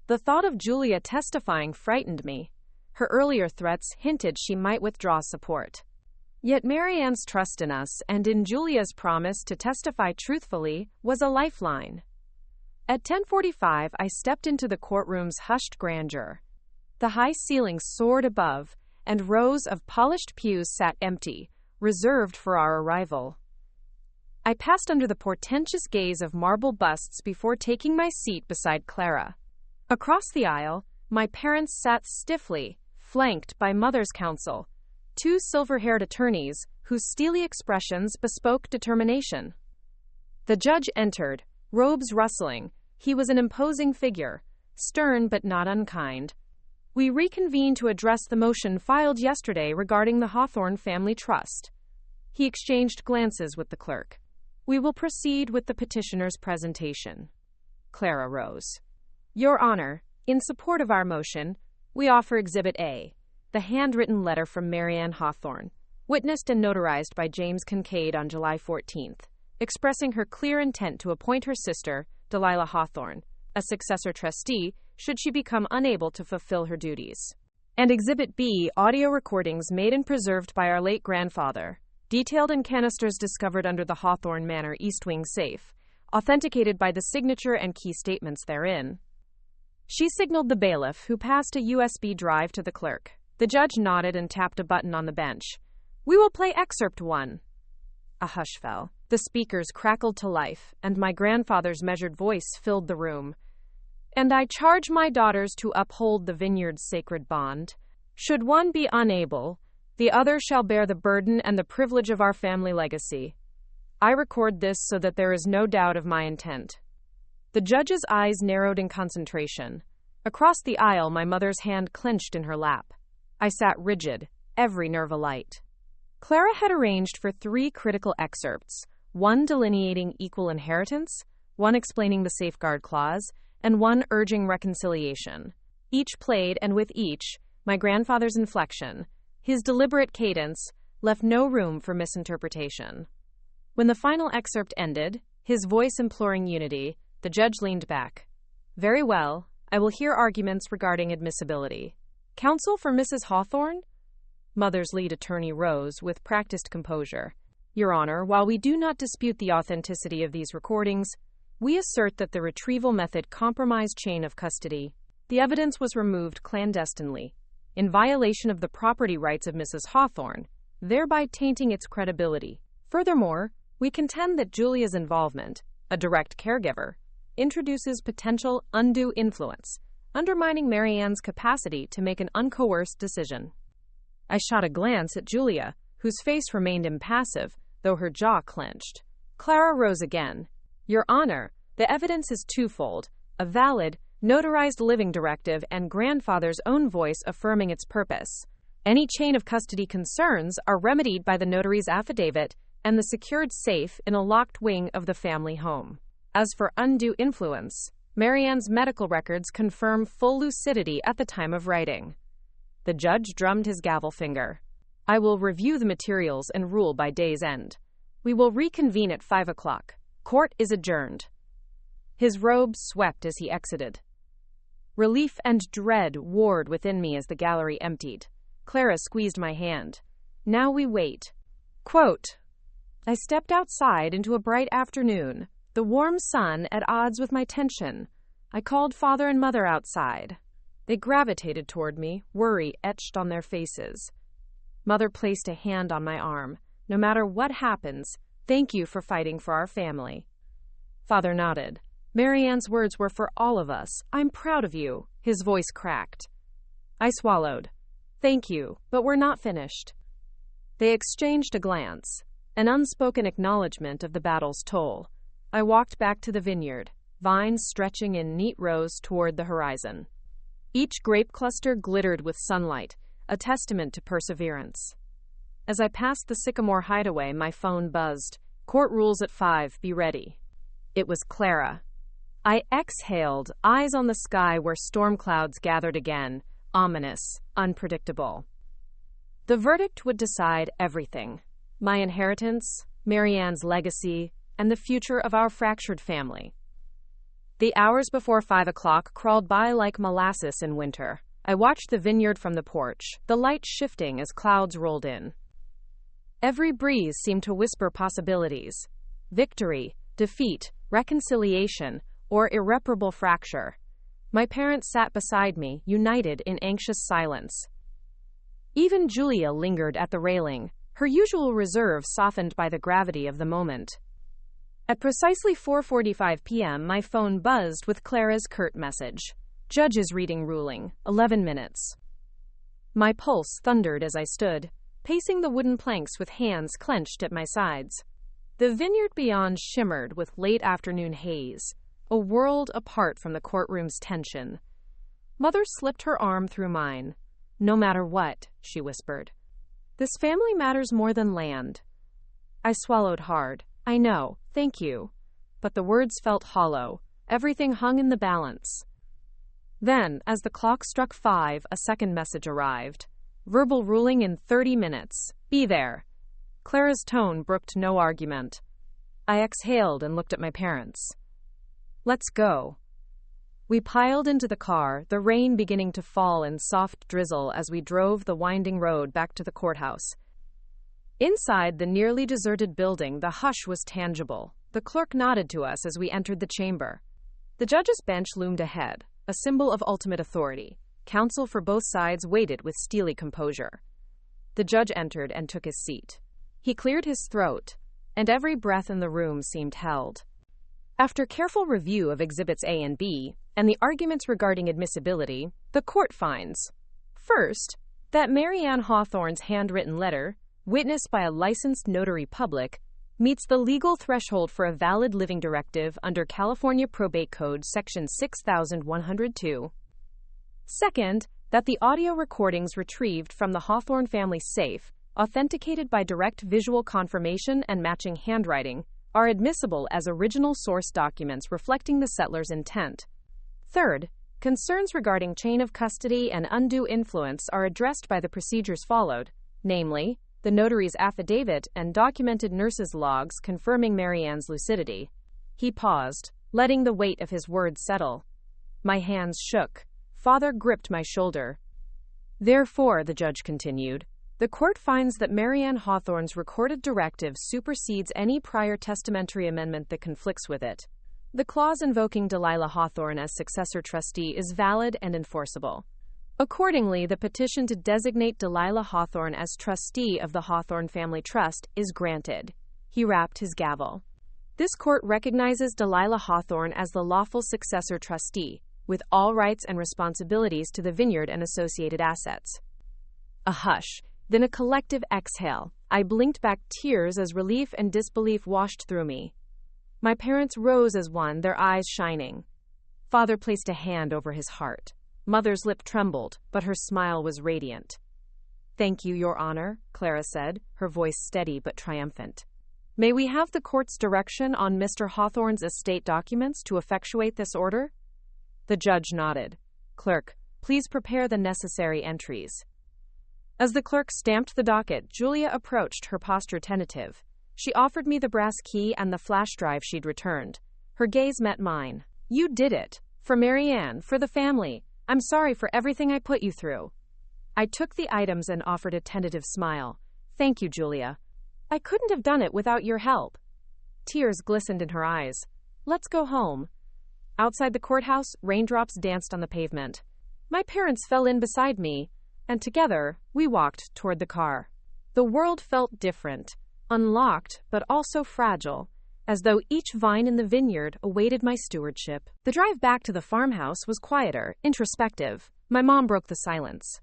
The thought of Julia testifying frightened me. Her earlier threats hinted she might withdraw support. Yet Marianne's trust in us and in Julia's promise to testify truthfully was a lifeline. At 10:45, I stepped into the courtroom's hushed grandeur. The high ceiling soared above, and rows of polished pews sat empty, reserved for our arrival. I passed under the portentous gaze of marble busts before taking my seat beside Clara. Across the aisle, my parents sat stiffly, flanked by Mother's counsel, two silver-haired attorneys whose steely expressions bespoke determination. The judge entered, robes rustling. He was an imposing figure, stern but not unkind. We reconvened to address the motion filed yesterday regarding the Hawthorne Family Trust. He exchanged glances with the clerk. "We will proceed with the petitioner's presentation." Clara rose. "Your Honor, in support of our motion, we offer Exhibit A, the handwritten letter from Marianne Hawthorne, witnessed and notarized by James Kincaid on July 14th, expressing her clear intent to appoint her sister, Delilah Hawthorne, a successor trustee should she become unable to fulfill her duties. And Exhibit B, audio recordings made and preserved by our late grandfather, detailed in canisters discovered under the Hawthorne Manor East Wing safe, authenticated by the signature and key statements therein. She signaled the bailiff, who passed a USB drive to the clerk. The judge nodded and tapped a button on the bench. "We will play Excerpt 1. A hush fell. The speakers crackled to life, and my grandfather's measured voice filled the room. "And I charge my daughters to uphold the vineyard's sacred bond. Should one be unable, the other shall bear the burden and the privilege of our family legacy. I record this so that there is no doubt of my intent." The judge's eyes narrowed in concentration. Across the aisle, my mother's hand clenched in her lap. I sat rigid, every nerve alight. Clara had arranged for 3 critical excerpts, one delineating equal inheritance, one explaining the safeguard clause, and one urging reconciliation. Each played, and with each, my grandfather's inflection, his deliberate cadence, left no room for misinterpretation. When the final excerpt ended, his voice imploring unity, the judge leaned back. "Very well, I will hear arguments regarding admissibility. Counsel for Mrs. Hawthorne? Mother's lead attorney rose with practiced composure. Your Honor, while we do not dispute the authenticity of these recordings, we assert that the retrieval method compromised chain of custody. The evidence was removed clandestinely, in violation of the property rights of Mrs. Hawthorne, thereby tainting its credibility. Furthermore, we contend that Julia's involvement, a direct caregiver, introduces potential undue influence, undermining Marianne's capacity to make an uncoerced decision. I shot a glance at Julia, whose face remained impassive, though her jaw clenched. Clara rose again. Your Honor, the evidence is twofold: a valid, notarized living directive and grandfather's own voice affirming its purpose. Any chain of custody concerns are remedied by the notary's affidavit and the secured safe in a locked wing of the family home. As for undue influence, Marianne's medical records confirm full lucidity at the time of writing. The judge drummed his gavel finger. I will review the materials and rule by day's end. We will reconvene at 5 o'clock. Court is adjourned. His robe swept as he exited. Relief and dread warred within me as the gallery emptied. Clara squeezed my hand. Now we wait. Quote, I stepped outside into a bright afternoon, the warm sun at odds with my tension. I called father and mother outside. They gravitated toward me, worry etched on their faces. Mother placed a hand on my arm. No matter what happens, thank you for fighting for our family. Father nodded. Marianne's words were for all of us. I'm proud of you. His voice cracked. I swallowed. Thank you, but we're not finished. They exchanged a glance, an unspoken acknowledgement of the battle's toll. I walked back to the vineyard, vines stretching in neat rows toward the horizon. Each grape cluster glittered with sunlight, a testament to perseverance. As I passed the Sycamore hideaway, my phone buzzed. Court rules at 5, be ready. It was Clara. I exhaled, eyes on the sky where storm clouds gathered again, ominous, unpredictable. The verdict would decide everything. My inheritance, Marianne's legacy, and the future of our fractured family. The hours before 5 o'clock crawled by like molasses in winter. I watched the vineyard from the porch, the light shifting as clouds rolled in. Every breeze seemed to whisper possibilities. Victory, defeat, reconciliation, or irreparable fracture. My parents sat beside me, united in anxious silence. Even Julia lingered at the railing, her usual reserve softened by the gravity of the moment. At precisely 4:45 p.m., my phone buzzed with Clara's curt message. Judge's reading ruling, 11 minutes. My pulse thundered as I stood, pacing the wooden planks with hands clenched at my sides. The vineyard beyond shimmered with late afternoon haze, a world apart from the courtroom's tension. Mother slipped her arm through mine. No matter what, she whispered. This family matters more than land. I swallowed hard. I know, thank you. But the words felt hollow. Everything hung in the balance. Then, as the clock struck 5, a second message arrived. Verbal ruling in 30 minutes. Be there. Clara's tone brooked no argument. I exhaled and looked at my parents. Let's go. We piled into the car, the rain beginning to fall in soft drizzle as we drove the winding road back to the courthouse. Inside the nearly deserted building, the hush was tangible. The clerk nodded to us as we entered the chamber. The judge's bench loomed ahead, a symbol of ultimate authority. Counsel for both sides waited with steely composure. The judge entered and took his seat. He cleared his throat, and every breath in the room seemed held. After careful review of Exhibits A and B, and the arguments regarding admissibility, the court finds, first, that Marianne Hawthorne's handwritten letter, witnessed by a licensed notary public, meets the legal threshold for a valid living directive under California Probate Code Section 6102. Second, that the audio recordings retrieved from the Hawthorne family safe, authenticated by direct visual confirmation and matching handwriting, are admissible as original source documents reflecting the settler's intent. Third, concerns regarding chain of custody and undue influence are addressed by the procedures followed, namely, the notary's affidavit and documented nurse's logs confirming Marianne's lucidity. He paused, letting the weight of his words settle. My hands shook. Father gripped my shoulder. Therefore, the judge continued, the court finds that Marianne Hawthorne's recorded directive supersedes any prior testamentary amendment that conflicts with it. The clause invoking Delilah Hawthorne as successor trustee is valid and enforceable. Accordingly, the petition to designate Delilah Hawthorne as trustee of the Hawthorne Family Trust is granted. He rapped his gavel. This court recognizes Delilah Hawthorne as the lawful successor trustee, with all rights and responsibilities to the vineyard and associated assets. A hush, then a collective exhale. I blinked back, tears as relief and disbelief washed through me. My parents rose as one, their eyes shining. Father placed a hand over his heart. Mother's lip trembled, but her smile was radiant. Thank you, Your Honor, Clara said, her voice steady but triumphant. May we have the court's direction on Mr. Hawthorne's estate documents to effectuate this order? The judge nodded. Clerk, please prepare the necessary entries. As the clerk stamped the docket, Julia approached, her posture tentative. She offered me the brass key and the flash drive she'd returned. Her gaze met mine. You did it. For Marianne, for the family. I'm sorry for everything I put you through. I took the items and offered a tentative smile. Thank you, Julia. I couldn't have done it without your help. Tears glistened in her eyes. Let's go home. Outside the courthouse, raindrops danced on the pavement. My parents fell in beside me, and together, we walked toward the car. The world felt different, unlocked, but also fragile, as though each vine in the vineyard awaited my stewardship. The drive back to the farmhouse was quieter, introspective. My mom broke the silence.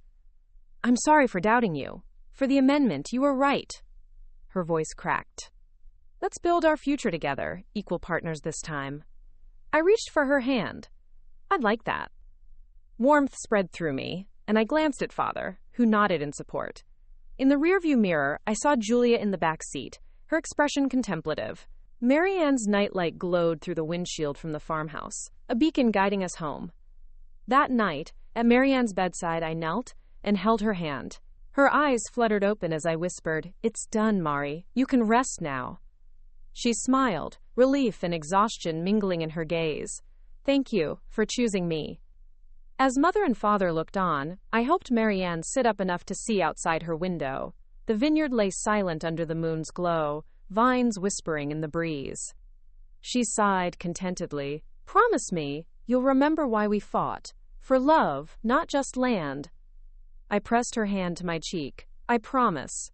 I'm sorry for doubting you. For the amendment, you were right. Her voice cracked. Let's build our future together, equal partners this time. I reached for her hand. I'd like that. Warmth spread through me, and I glanced at Father, who nodded in support. In the rearview mirror, I saw Julia in the back seat, her expression contemplative. Marianne's nightlight glowed through the windshield from the farmhouse, a beacon guiding us home. That night, at Marianne's bedside, I knelt and held her hand. Her eyes fluttered open as I whispered, It's done, Mari. You can rest now. She smiled, relief and exhaustion mingling in her gaze. Thank you for choosing me. As Mother and Father looked on, I helped Marianne sit up enough to see outside her window. The vineyard lay silent under the moon's glow, vines whispering in the breeze. She sighed contentedly. Promise me, you'll remember why we fought. For love, not just land. I pressed her hand to my cheek. I promise.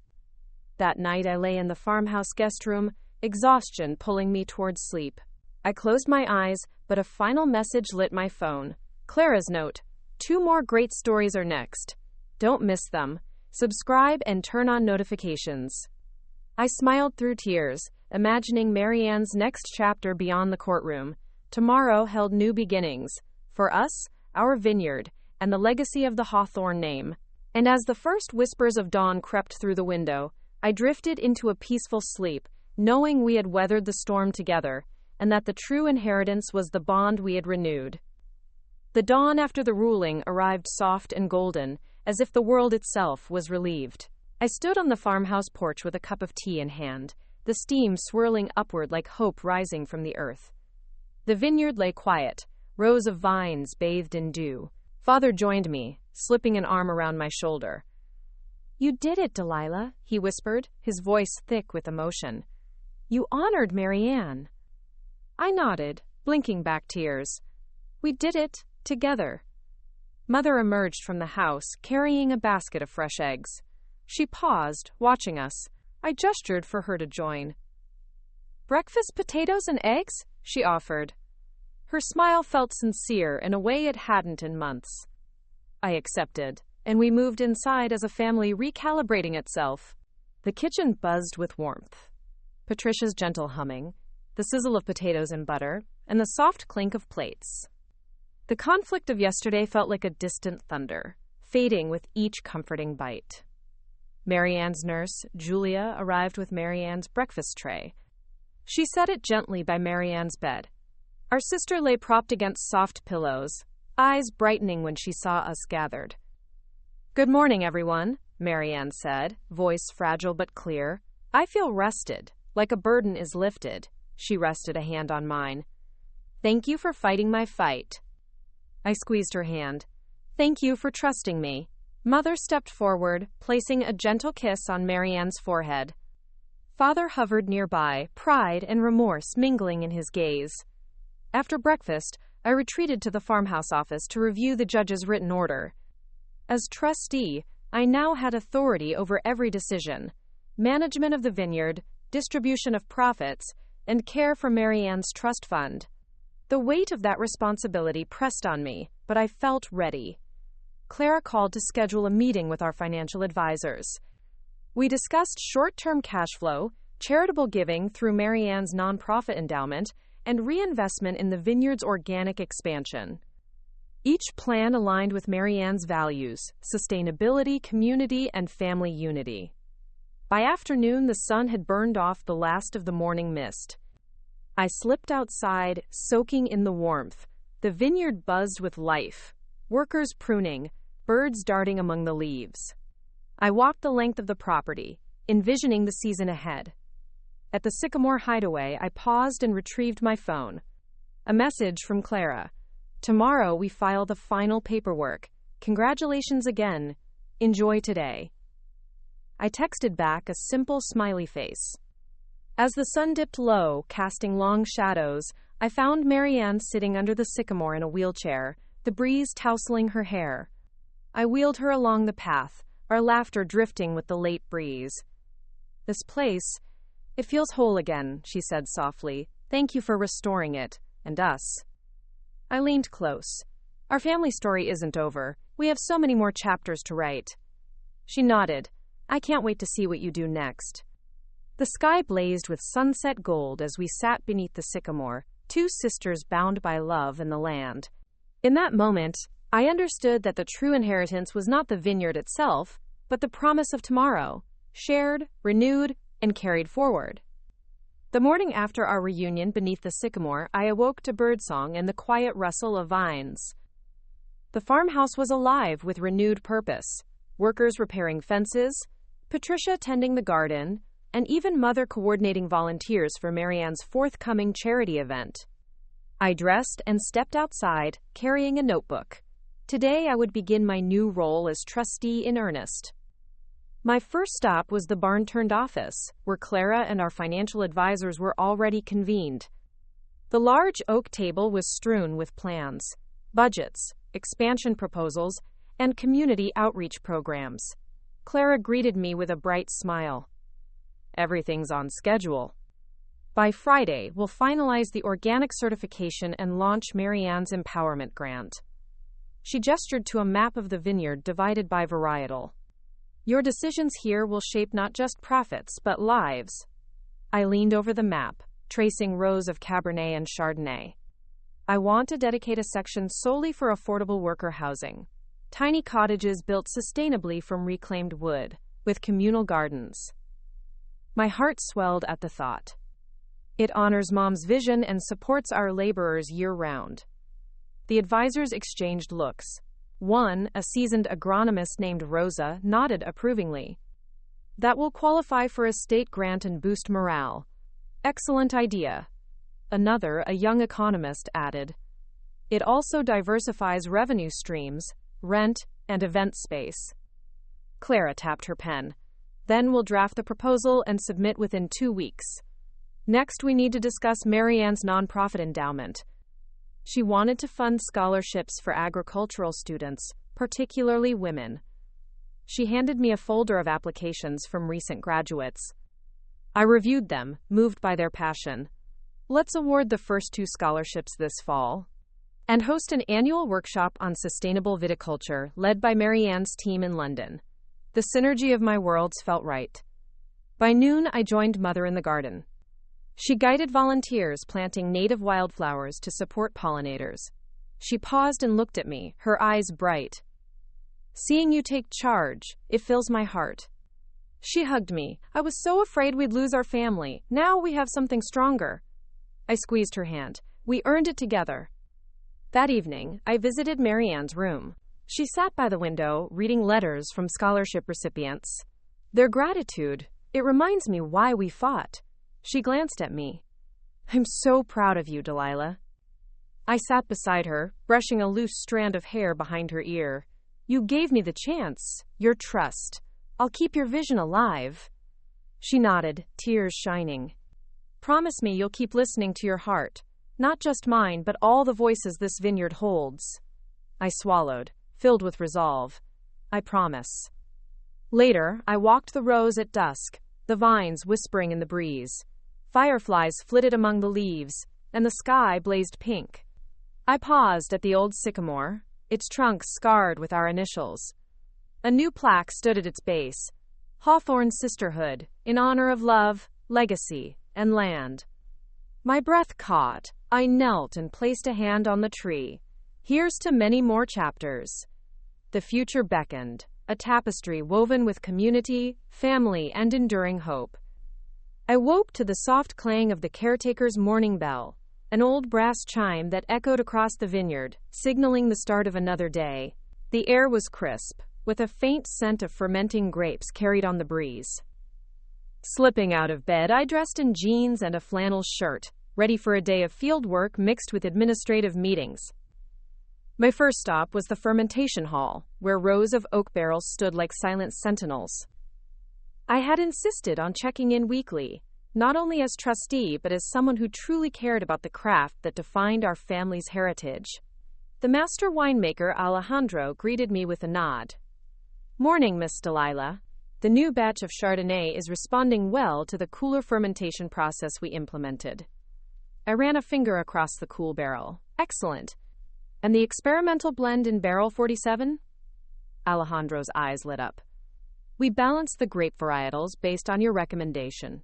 That night I lay in the farmhouse guest room, exhaustion pulling me towards sleep. I closed my eyes, but a final message lit my phone. Clara's note. 2 more great stories are next. Don't miss them. Subscribe and turn on notifications. I smiled through tears, imagining Marianne's next chapter beyond the courtroom. Tomorrow held new beginnings. For us, our vineyard, and the legacy of the Hawthorne name. And as the first whispers of dawn crept through the window, I drifted into a peaceful sleep, knowing we had weathered the storm together, and that the true inheritance was the bond we had renewed. The dawn after the ruling arrived soft and golden, as if the world itself was relieved. I stood on the farmhouse porch with a cup of tea in hand, the steam swirling upward like hope rising from the earth. The vineyard lay quiet, rows of vines bathed in dew. Father joined me, slipping an arm around my shoulder. You did it, Delilah, he whispered, his voice thick with emotion. You honored Marianne. I nodded, blinking back tears. We did it, together. Mother emerged from the house, carrying a basket of fresh eggs. She paused, watching us. I gestured for her to join. Breakfast potatoes and eggs? She offered. Her smile felt sincere in a way it hadn't in months. I accepted, and we moved inside as a family recalibrating itself. The kitchen buzzed with warmth. Patricia's gentle humming, the sizzle of potatoes and butter, and the soft clink of plates. The conflict of yesterday felt like a distant thunder, fading with each comforting bite. Marianne's nurse, Julia, arrived with Marianne's breakfast tray. She set it gently by Marianne's bed. Our sister lay propped against soft pillows, eyes brightening when she saw us gathered. Good morning, everyone, Marianne said, voice fragile but clear. I feel rested, like a burden is lifted. She rested a hand on mine. Thank you for fighting my fight. I squeezed her hand. Thank you for trusting me. Mother stepped forward, placing a gentle kiss on Marianne's forehead. Father hovered nearby, pride and remorse mingling in his gaze. After breakfast, I retreated to the farmhouse office to review the judge's written order. As trustee, I now had authority over every decision: management of the vineyard, distribution of profits, and care for Marianne's trust fund. The weight of that responsibility pressed on me, but I felt ready. Clara called to schedule a meeting with our financial advisors. We discussed short-term cash flow, charitable giving through Marianne's nonprofit endowment, and reinvestment in the vineyard's organic expansion. Each plan aligned with Marianne's values: sustainability, community, and family unity. By afternoon, the sun had burned off the last of the morning mist. I slipped outside, soaking in the warmth. The vineyard buzzed with life: workers pruning, birds darting among the leaves. I walked the length of the property, envisioning the season ahead. At the Sycamore Hideaway, I paused and retrieved my phone. A message from Clara. Tomorrow we file the final paperwork. Congratulations again. Enjoy today. I texted back a simple smiley face. As the sun dipped low, casting long shadows, I found Marianne sitting under the sycamore in a wheelchair, the breeze tousling her hair. I wheeled her along the path, our laughter drifting with the late breeze. This place, it feels whole again, she said softly. Thank you for restoring it, and us. I leaned close. Our family story isn't over. We have so many more chapters to write. She nodded. I can't wait to see what you do next. The sky blazed with sunset gold as we sat beneath the sycamore, two sisters bound by love and the land. In that moment, I understood that the true inheritance was not the vineyard itself, but the promise of tomorrow, shared, renewed, and carried forward. The morning after our reunion beneath the sycamore, I awoke to birdsong and the quiet rustle of vines. The farmhouse was alive with renewed purpose: workers repairing fences, Patricia tending the garden, and even Mother coordinating volunteers for Marianne's forthcoming charity event. I dressed and stepped outside, carrying a notebook. Today I would begin my new role as trustee in earnest. My first stop was the barn-turned office, where Clara and our financial advisors were already convened. The large oak table was strewn with plans, budgets, expansion proposals, and community outreach programs. Clara greeted me with a bright smile. Everything's on schedule. By Friday, we'll finalize the organic certification and launch Marianne's Empowerment Grant. She gestured to a map of the vineyard divided by varietal. Your decisions here will shape not just profits, but lives. I leaned over the map, tracing rows of Cabernet and Chardonnay. I want to dedicate a section solely for affordable worker housing. Tiny cottages built sustainably from reclaimed wood, with communal gardens. My heart swelled at the thought. It honors Mom's vision and supports our laborers year-round. The advisors exchanged looks. One, a seasoned agronomist named Rosa, nodded approvingly. That will qualify for a state grant and boost morale. Excellent idea. Another, a young economist, added. It also diversifies revenue streams, rent, and event space. Clara tapped her pen. Then we'll draft the proposal and submit within 2 weeks. Next, we need to discuss Marianne's nonprofit endowment. She wanted to fund scholarships for agricultural students, particularly women. She handed me a folder of applications from recent graduates. I reviewed them, moved by their passion. Let's award the first 2 scholarships this fall, and host an annual workshop on sustainable viticulture led by Marianne's team in London. The synergy of my worlds felt right. By noon, I joined Mother in the garden. She guided volunteers planting native wildflowers to support pollinators. She paused and looked at me, her eyes bright. Seeing you take charge, it fills my heart. She hugged me. I was so afraid we'd lose our family. Now we have something stronger. I squeezed her hand. We earned it together. That evening, I visited Marianne's room. She sat by the window, reading letters from scholarship recipients. Their gratitude, it reminds me why we fought. She glanced at me. I'm so proud of you, Delilah. I sat beside her, brushing a loose strand of hair behind her ear. You gave me the chance, your trust. I'll keep your vision alive. She nodded, tears shining. Promise me you'll keep listening to your heart. Not just mine, but all the voices this vineyard holds. I swallowed, filled with resolve. I promise. Later, I walked the rows at dusk, the vines whispering in the breeze. Fireflies flitted among the leaves, and the sky blazed pink. I paused at the old sycamore, its trunk scarred with our initials. A new plaque stood at its base, Hawthorne Sisterhood, in honor of love, legacy, and land. My breath caught. I knelt and placed a hand on the tree. Here's to many more chapters. The future beckoned, a tapestry woven with community, family, and enduring hope. I woke to the soft clang of the caretaker's morning bell, an old brass chime that echoed across the vineyard, signaling the start of another day. The air was crisp, with a faint scent of fermenting grapes carried on the breeze. Slipping out of bed, I dressed in jeans and a flannel shirt, ready for a day of field work mixed with administrative meetings. My first stop was the fermentation hall, where rows of oak barrels stood like silent sentinels. I had insisted on checking in weekly, not only as trustee but as someone who truly cared about the craft that defined our family's heritage. The master winemaker Alejandro greeted me with a nod. Morning, Miss Delilah. The new batch of Chardonnay is responding well to the cooler fermentation process we implemented. I ran a finger across the cool barrel. Excellent. And the experimental blend in barrel 47? Alejandro's eyes lit up. We balanced the grape varietals based on your recommendation.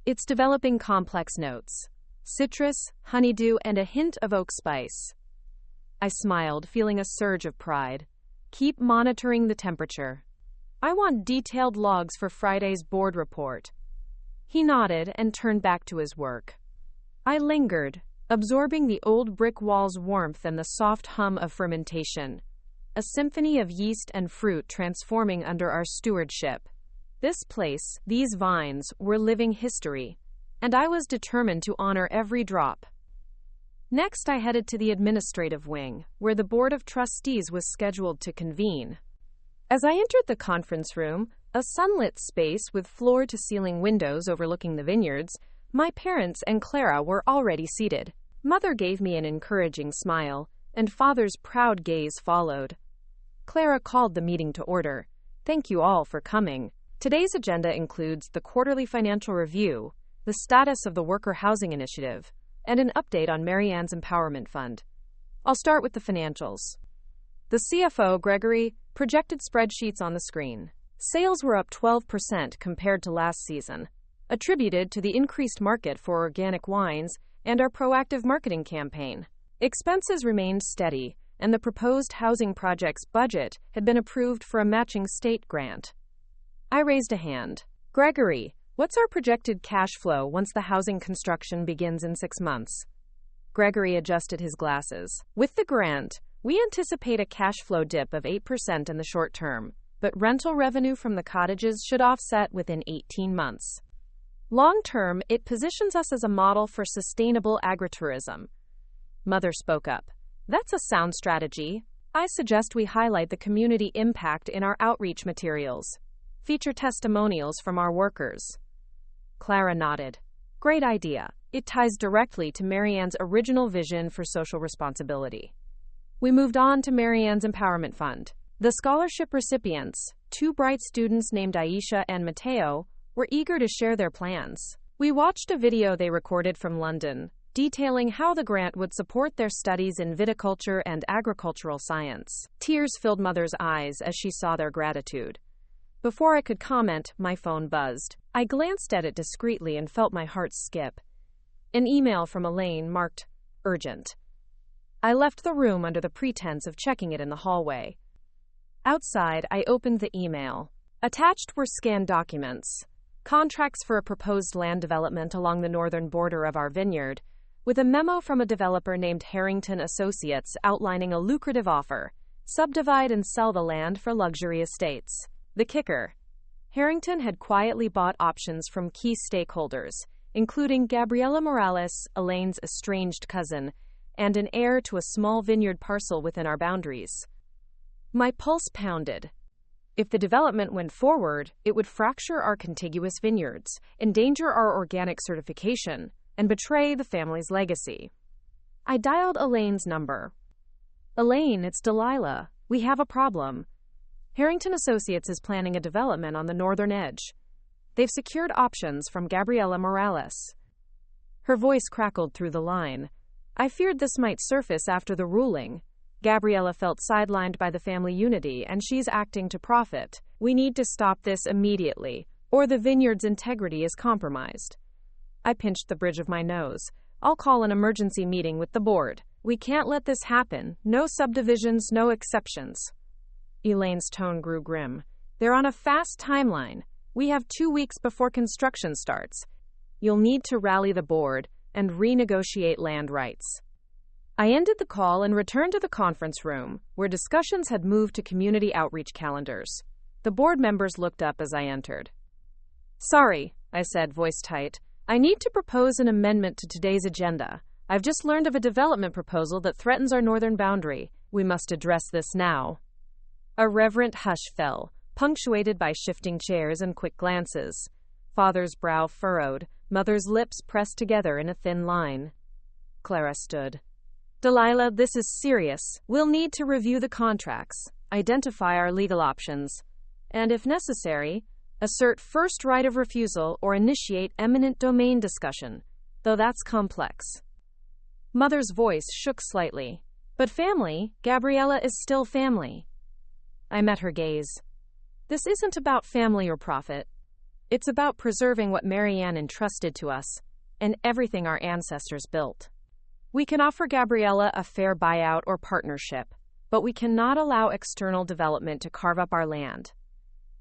It's developing complex notes: citrus, honeydew, and a hint of oak spice. I smiled, feeling a surge of pride. Keep monitoring the temperature. I want detailed logs for Friday's board report. He nodded and turned back to his work. I lingered, absorbing the old brick wall's warmth and the soft hum of fermentation, a symphony of yeast and fruit transforming under our stewardship. This place, these vines, were living history, and I was determined to honor every drop. Next, I headed to the administrative wing, where the Board of Trustees was scheduled to convene. As I entered the conference room, a sunlit space with floor-to-ceiling windows overlooking the vineyards, my parents and Clara were already seated. Mother gave me an encouraging smile, and Father's proud gaze followed. Clara called the meeting to order. Thank you all for coming. Today's agenda includes the quarterly financial review, the status of the Worker Housing Initiative, and an update on Mary Ann's Empowerment Fund. I'll start with the financials. The CFO, Gregory, projected spreadsheets on the screen. Sales were up 12% compared to last season, attributed to the increased market for organic wines and our proactive marketing campaign. Expenses remained steady, and the proposed housing project's budget had been approved for a matching state grant. I raised a hand. Gregory, what's our projected cash flow once the housing construction begins in 6 months? Gregory adjusted his glasses. With the grant, we anticipate a cash flow dip of 8% in the short term, but rental revenue from the cottages should offset within 18 months. Long term, it positions us as a model for sustainable agritourism. Mother spoke up. That's a sound strategy. I suggest we highlight the community impact in our outreach materials. Feature testimonials from our workers. Clara nodded. Great idea. It ties directly to Mary Ann's original vision for social responsibility. We moved on to Mary Ann's Empowerment Fund. The scholarship recipients, 2 bright students named Aisha and Mateo, were eager to share their plans. We watched a video they recorded from London, detailing how the grant would support their studies in viticulture and agricultural science. Tears filled Mother's eyes as she saw their gratitude. Before I could comment, my phone buzzed. I glanced at it discreetly and felt my heart skip. An email from Elaine marked urgent. I left the room under the pretense of checking it in the hallway. Outside, I opened the email. Attached were scanned documents, contracts for a proposed land development along the northern border of our vineyard, with a memo from a developer named Harrington Associates outlining a lucrative offer: subdivide and sell the land for luxury estates. The kicker: Harrington had quietly bought options from key stakeholders, including Gabriela Morales, Elaine's estranged cousin, and an heir to a small vineyard parcel within our boundaries. My pulse pounded. If the development went forward, it would fracture our contiguous vineyards, endanger our organic certification, and betray the family's legacy. I dialed Elaine's number. "Elaine, it's Delilah. We have a problem. Harrington Associates is planning a development on the northern edge. They've secured options from Gabriela Morales." Her voice crackled through the line. I feared this might surface after the ruling. Gabriela felt sidelined by the family unity, and she's acting to profit. "We need to stop this immediately, or the vineyard's integrity is compromised." I pinched the bridge of my nose. "I'll call an emergency meeting with the board. We can't let this happen. No subdivisions, no exceptions." Elaine's tone grew grim. "They're on a fast timeline. We have 2 weeks before construction starts. You'll need to rally the board and renegotiate land rights." I ended the call and returned to the conference room, where discussions had moved to community outreach calendars. The board members looked up as I entered. "Sorry," I said, voice tight. "I need to propose an amendment to today's agenda. I've just learned of a development proposal that threatens our northern boundary. We must address this now." A reverent hush fell, punctuated by shifting chairs and quick glances. Father's brow furrowed, mother's lips pressed together in a thin line. Clara stood. "Delilah, this is serious. We'll need to review the contracts, identify our legal options, and, if necessary, assert first right of refusal or initiate eminent domain discussion, though that's complex." Mother's voice shook slightly. "But family, Gabriela is still family." I met her gaze. "This isn't about family or profit. It's about preserving what Marianne entrusted to us, and everything our ancestors built. We can offer Gabriela a fair buyout or partnership, but we cannot allow external development to carve up our land."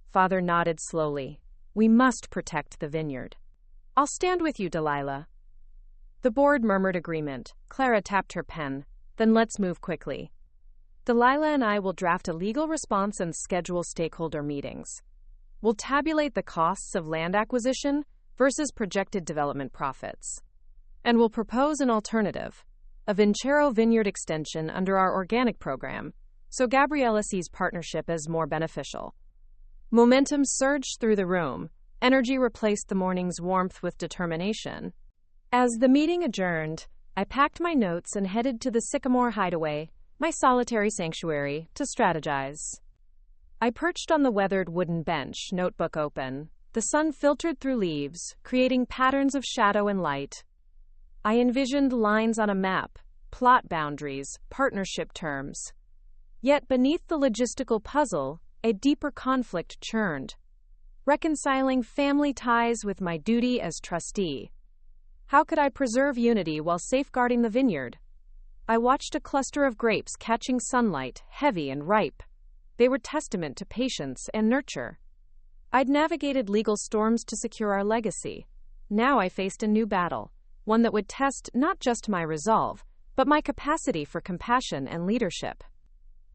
Father nodded slowly. "We must protect the vineyard." "I'll stand with you, Delilah." The board murmured agreement. Clara tapped her pen. "Then let's move quickly. Delilah and I will draft a legal response and schedule stakeholder meetings. We'll tabulate the costs of land acquisition versus projected development profits. And we'll propose an alternative, a Vincero vineyard extension under our organic program, so Gabriela sees partnership as more beneficial." Momentum surged through the room. Energy replaced the morning's warmth with determination. As the meeting adjourned, I packed my notes and headed to the Sycamore Hideaway, my solitary sanctuary, to strategize. I perched on the weathered wooden bench, notebook open. The sun filtered through leaves, creating patterns of shadow and light. I envisioned lines on a map, plot boundaries, partnership terms. Yet beneath the logistical puzzle, a deeper conflict churned, reconciling family ties with my duty as trustee. How could I preserve unity while safeguarding the vineyard? I watched a cluster of grapes catching sunlight, heavy and ripe. They were testament to patience and nurture. I'd navigated legal storms to secure our legacy. Now I faced a new battle, one that would test not just my resolve, but my capacity for compassion and leadership.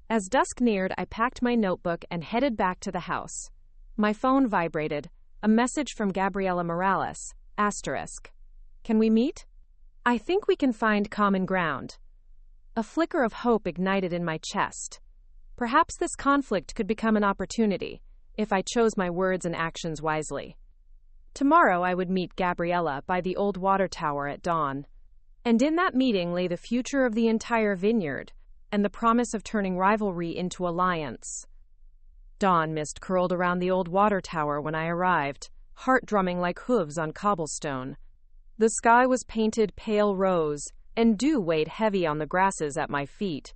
As dusk neared, I packed my notebook and headed back to the house. My phone vibrated, a message from Gabriela Morales, *. "Can we meet? I think we can find common ground." A flicker of hope ignited in my chest. Perhaps this conflict could become an opportunity, if I chose my words and actions wisely. Tomorrow I would meet Gabriela by the old water tower at dawn. And in that meeting lay the future of the entire vineyard, and the promise of turning rivalry into alliance. Dawn mist curled around the old water tower when I arrived, heart drumming like hooves on cobblestone. The sky was painted pale rose, and dew weighed heavy on the grasses at my feet.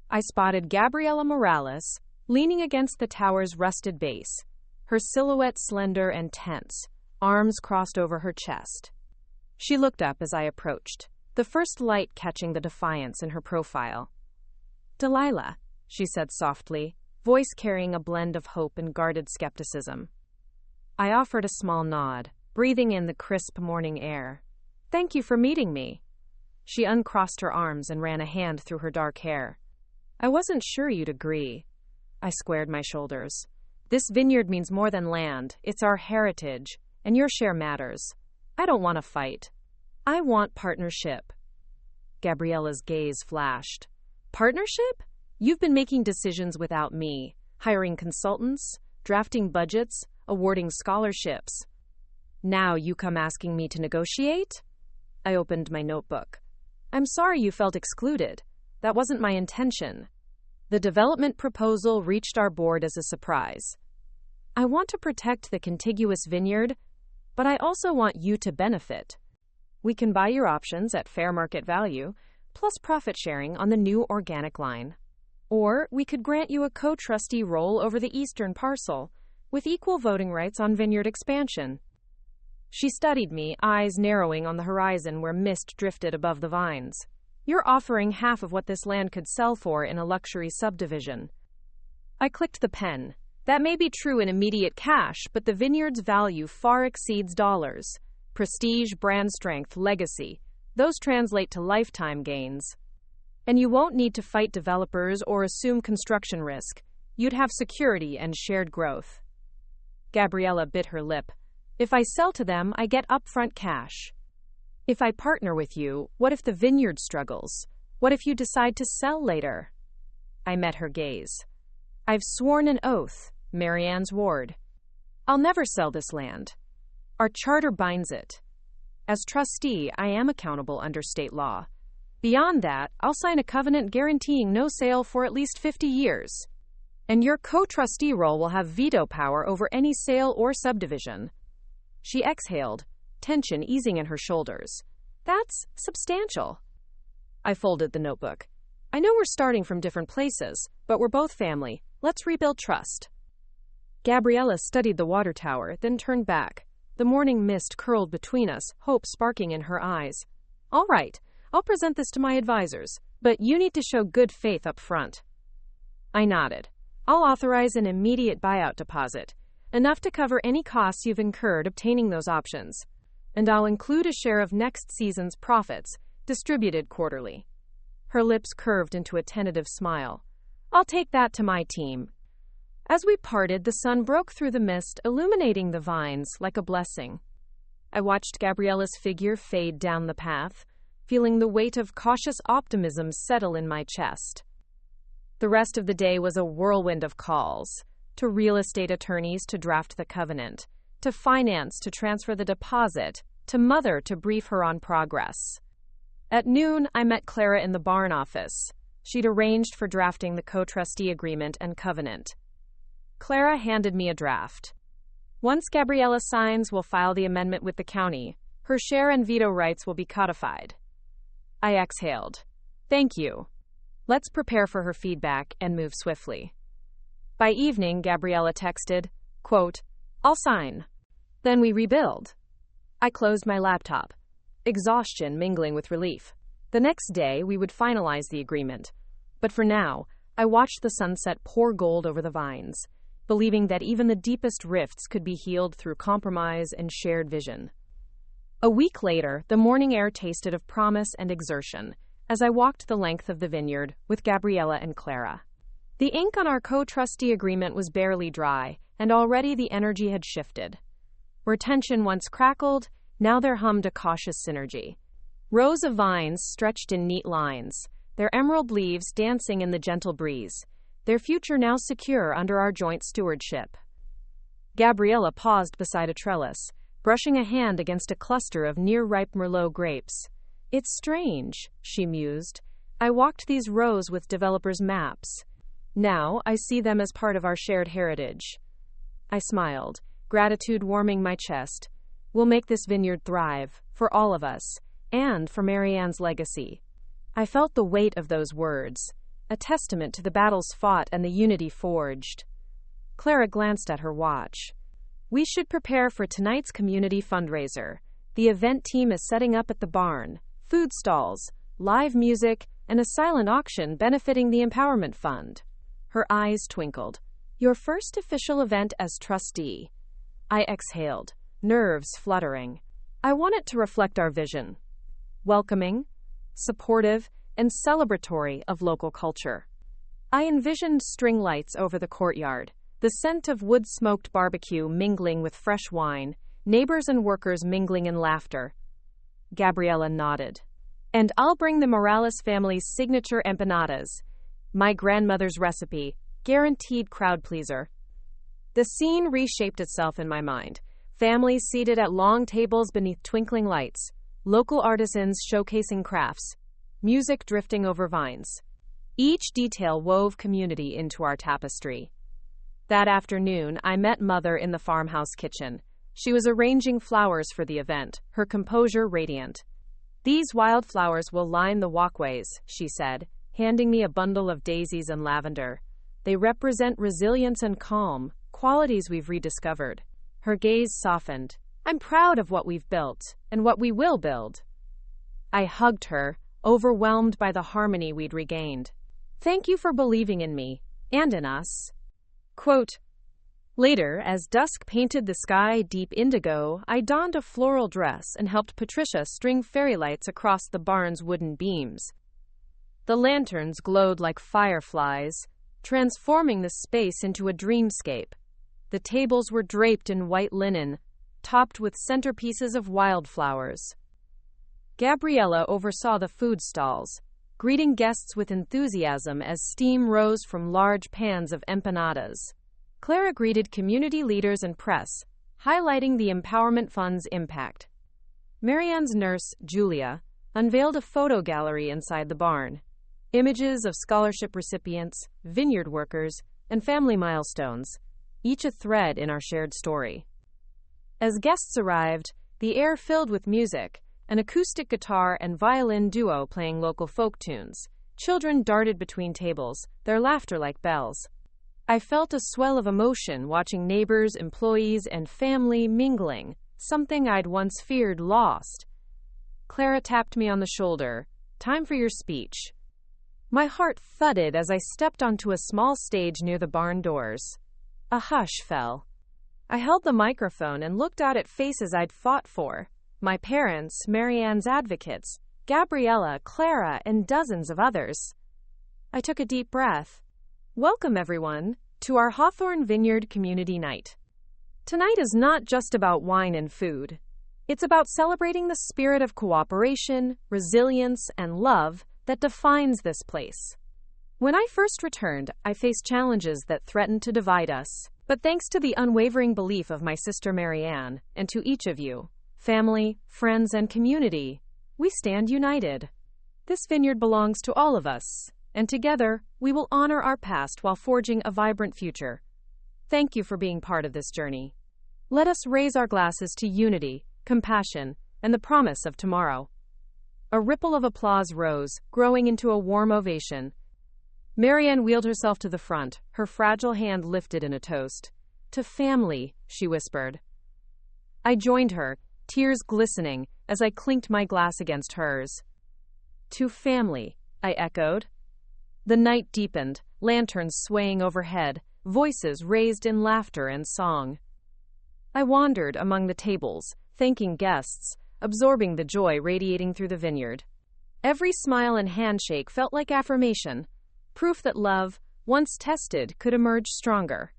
I spotted Gabriela Morales, leaning against the tower's rusted base, her silhouette slender and tense, arms crossed over her chest. She looked up as I approached, the first light catching the defiance in her profile. "Delilah," she said softly, voice carrying a blend of hope and guarded skepticism. I offered a small nod, breathing in the crisp morning air. "Thank you for meeting me." She uncrossed her arms and ran a hand through her dark hair. "I wasn't sure you'd agree." I squared my shoulders. "This vineyard means more than land. It's our heritage, and your share matters. I don't want to fight. I want partnership." Gabriella's gaze flashed. Partnership? You've been making decisions without me, hiring consultants, drafting budgets, awarding scholarships. Now you come asking me to negotiate? I opened my notebook. I'm sorry you felt excluded. That wasn't my intention. The development proposal reached our board as a surprise. I want to protect the contiguous vineyard, but I also want you to benefit. We can buy your options at fair market value, plus profit sharing on the new organic line. Or we could grant you a co-trustee role over the eastern parcel, with equal voting rights on vineyard expansion. She studied me, eyes narrowing on the horizon where mist drifted above the vines. You're offering half of what this land could sell for in a luxury subdivision. I clicked the pen. That may be true in immediate cash, but the vineyard's value far exceeds dollars. Prestige, brand strength, legacy. Those translate to lifetime gains. And you won't need to fight developers or assume construction risk. You'd have security and shared growth. Gabriella bit her lip. If I sell to them, I get upfront cash. If I partner with you, what if the vineyard struggles? What if you decide to sell later? I met her gaze. I've sworn an oath, Marianne's ward. I'll never sell this land. Our charter binds it. As trustee, I am accountable under state law. Beyond that, I'll sign a covenant guaranteeing no sale for at least 50 years. And your co-trustee role will have veto power over any sale or subdivision. She exhaled, tension easing in her shoulders. That's substantial. I folded the notebook. I know we're starting from different places, but we're both family. Let's rebuild trust. Gabriella studied the water tower, then turned back. The morning mist curled between us, hope sparking in her eyes. All right, I'll present this to my advisors, but you need to show good faith up front. I nodded. I'll authorize an immediate buyout deposit, enough to cover any costs you've incurred obtaining those options. And I'll include a share of next season's profits, distributed quarterly. Her lips curved into a tentative smile. I'll take that to my team. As we parted, the sun broke through the mist, illuminating the vines like a blessing. I watched Gabriella's figure fade down the path, feeling the weight of cautious optimism settle in my chest. The rest of the day was a whirlwind of calls, to real estate attorneys to draft the covenant, to finance to transfer the deposit, to mother to brief her on progress. At noon, I met Clara in the barn office. She'd arranged for drafting the co-trustee agreement and covenant. Clara handed me a draft. Once Gabriella signs, we'll file the amendment with the county. Her share and veto rights will be codified. I exhaled. Thank you. Let's prepare for her feedback and move swiftly. By evening, Gabriella texted, quote, I'll sign. Then we rebuild. I closed my laptop, exhaustion mingling with relief. The next day, we would finalize the agreement. But for now, I watched the sunset pour gold over the vines, believing that even the deepest rifts could be healed through compromise and shared vision. A week later, the morning air tasted of promise and exertion as I walked the length of the vineyard with Gabriella and Clara. The ink on our co-trustee agreement was barely dry, and already the energy had shifted. Where tension once crackled, now there hummed a cautious synergy. Rows of vines stretched in neat lines, their emerald leaves dancing in the gentle breeze, their future now secure under our joint stewardship. Gabriella paused beside a trellis, brushing a hand against a cluster of near-ripe Merlot grapes. It's strange, she mused. I walked these rows with developers' maps. Now I see them as part of our shared heritage. I smiled, gratitude warming my chest. We'll make this vineyard thrive, for all of us, and for Marianne's legacy. I felt the weight of those words, a testament to the battles fought and the unity forged. Clara glanced at her watch. We should prepare for tonight's community fundraiser. The event team is setting up at the barn, food stalls, live music, and a silent auction benefiting the Empowerment Fund. Her eyes twinkled. Your first official event as trustee. I exhaled, nerves fluttering. I want it to reflect our vision. Welcoming, supportive, and celebratory of local culture. I envisioned string lights over the courtyard, the scent of wood-smoked barbecue mingling with fresh wine, neighbors and workers mingling in laughter. Gabriella nodded. And I'll bring the Morales family's signature empanadas, my grandmother's recipe, guaranteed crowd pleaser. The scene reshaped itself in my mind. Families seated at long tables beneath twinkling lights, local artisans showcasing crafts, music drifting over vines. Each detail wove community into our tapestry. That afternoon, I met Mother in the farmhouse kitchen. She was arranging flowers for the event, her composure radiant. "These wildflowers will line the walkways," she said, handing me a bundle of daisies and lavender. "They represent resilience and calm, qualities we've rediscovered." Her gaze softened. "I'm proud of what we've built, and what we will build." I hugged her, overwhelmed by the harmony we'd regained. "Thank you for believing in me, and in us." Quote, later, as dusk painted the sky deep indigo, I donned a floral dress and helped Patricia string fairy lights across the barn's wooden beams. The lanterns glowed like fireflies, transforming the space into a dreamscape. The tables were draped in white linen, topped with centerpieces of wildflowers. Gabriella oversaw the food stalls, greeting guests with enthusiasm as steam rose from large pans of empanadas. Clara greeted community leaders and press, highlighting the Empowerment Fund's impact. Marianne's nurse, Julia, unveiled a photo gallery inside the barn. Images of scholarship recipients, vineyard workers, and family milestones, each a thread in our shared story. As guests arrived, the air filled with music, an acoustic guitar and violin duo playing local folk tunes. Children darted between tables, their laughter like bells. I felt a swell of emotion watching neighbors, employees, and family mingling, something I'd once feared lost. Clara tapped me on the shoulder. "Time for your speech." My heart thudded as I stepped onto a small stage near the barn doors. A hush fell. I held the microphone and looked out at faces I'd fought for. My parents, Marianne's advocates, Gabriella, Clara, and dozens of others. I took a deep breath. "Welcome, everyone, to our Hawthorne Vineyard Community Night. Tonight is not just about wine and food. It's about celebrating the spirit of cooperation, resilience, and love that defines this place. When I first returned, I faced challenges that threatened to divide us. But thanks to the unwavering belief of my sister Marianne, and to each of you, family, friends, and community, we stand united. This vineyard belongs to all of us, and together, we will honor our past while forging a vibrant future. Thank you for being part of this journey. Let us raise our glasses to unity, compassion, and the promise of tomorrow." A ripple of applause rose, growing into a warm ovation. Marianne wheeled herself to the front, her fragile hand lifted in a toast. "To family," she whispered. I joined her, tears glistening, as I clinked my glass against hers. "To family," I echoed. The night deepened, lanterns swaying overhead, voices raised in laughter and song. I wandered among the tables, thanking guests, absorbing the joy radiating through the vineyard. Every smile and handshake felt like affirmation, proof that love, once tested, could emerge stronger.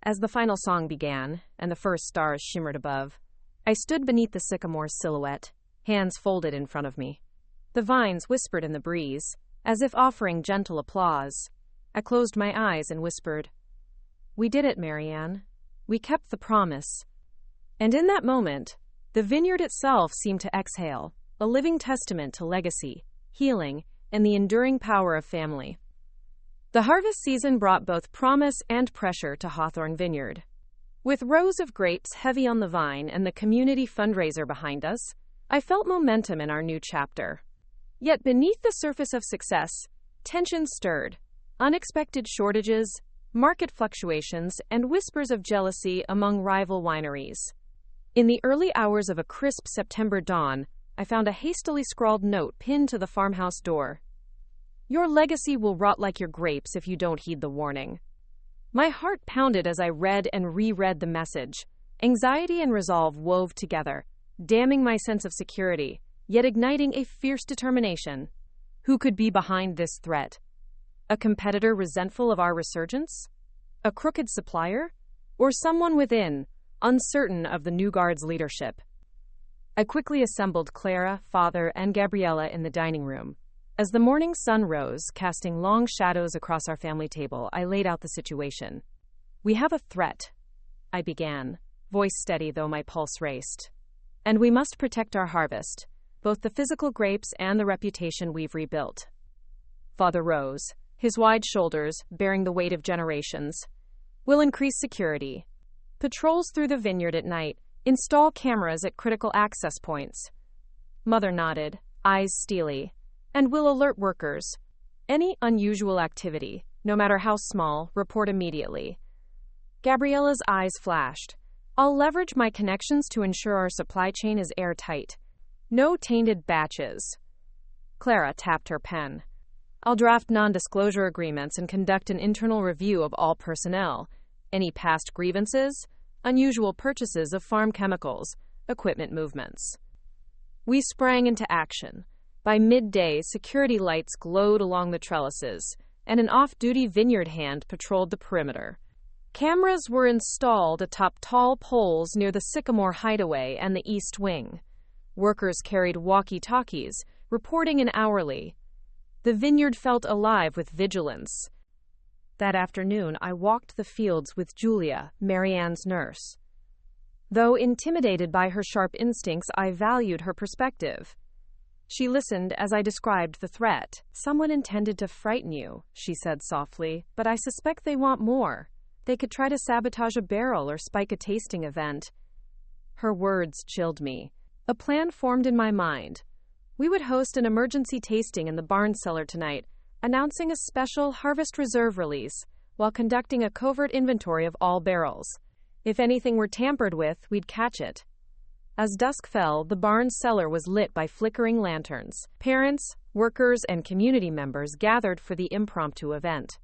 As the final song began, and the first stars shimmered above, I stood beneath the sycamore's silhouette, hands folded in front of me. The vines whispered in the breeze, as if offering gentle applause. I closed my eyes and whispered, "We did it, Marianne. We kept the promise." And in that moment, the vineyard itself seemed to exhale, a living testament to legacy, healing, and the enduring power of family. The harvest season brought both promise and pressure to Hawthorne Vineyard. With rows of grapes heavy on the vine and the community fundraiser behind us, I felt momentum in our new chapter. Yet beneath the surface of success, tension stirred. Unexpected shortages, market fluctuations, and whispers of jealousy among rival wineries. In the early hours of a crisp September dawn, I found a hastily scrawled note pinned to the farmhouse door. "Your legacy will rot like your grapes if you don't heed the warning." My heart pounded as I read and reread the message. Anxiety and resolve wove together, damning my sense of security, yet igniting a fierce determination. Who could be behind this threat? A competitor resentful of our resurgence? A crooked supplier? Or someone within, uncertain of the new guard's leadership? I quickly assembled Clara, Father, and Gabriella in the dining room. As the morning sun rose, casting long shadows across our family table, I laid out the situation. "We have a threat," I began, voice steady though my pulse raced. "And we must protect our harvest, both the physical grapes and the reputation we've rebuilt." Father rose, his wide shoulders bearing the weight of generations. "We'll increase security. Patrols through the vineyard at night. Install cameras at critical access points." Mother nodded, eyes steely. "And we'll alert workers. Any unusual activity, no matter how small, report immediately." Gabriella's eyes flashed. "I'll leverage my connections to ensure our supply chain is airtight. No tainted batches." Clara tapped her pen. "I'll draft non-disclosure agreements and conduct an internal review of all personnel. Any past grievances? Unusual purchases of farm chemicals, equipment movements." We sprang into action. By midday, security lights glowed along the trellises, and an off-duty vineyard hand patrolled the perimeter. Cameras were installed atop tall poles near the Sycamore Hideaway and the East Wing. Workers carried walkie-talkies, reporting in hourly. The vineyard felt alive with vigilance. That afternoon, I walked the fields with Julia, Marianne's nurse. Though intimidated by her sharp instincts, I valued her perspective. She listened as I described the threat. "Someone intended to frighten you," she said softly, "but I suspect they want more. They could try to sabotage a barrel or spike a tasting event." Her words chilled me. A plan formed in my mind. We would host an emergency tasting in the barn cellar tonight, announcing a special Harvest Reserve release, while conducting a covert inventory of all barrels. If anything were tampered with, we'd catch it. As dusk fell, the barn cellar was lit by flickering lanterns. Parents, workers, and community members gathered for the impromptu event.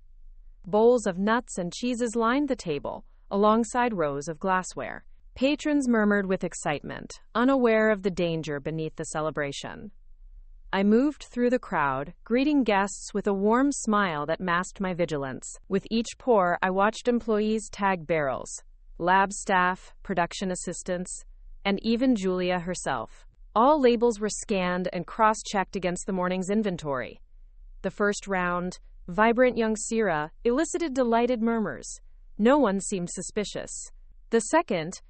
Bowls of nuts and cheeses lined the table, alongside rows of glassware. Patrons murmured with excitement, unaware of the danger beneath the celebration. I moved through the crowd, greeting guests with a warm smile that masked my vigilance. With each pour, I watched employees tag barrels, lab staff, production assistants, and even Julia herself. All labels were scanned and cross-checked against the morning's inventory. The first round, vibrant young Syrah, elicited delighted murmurs. No one seemed suspicious. The second,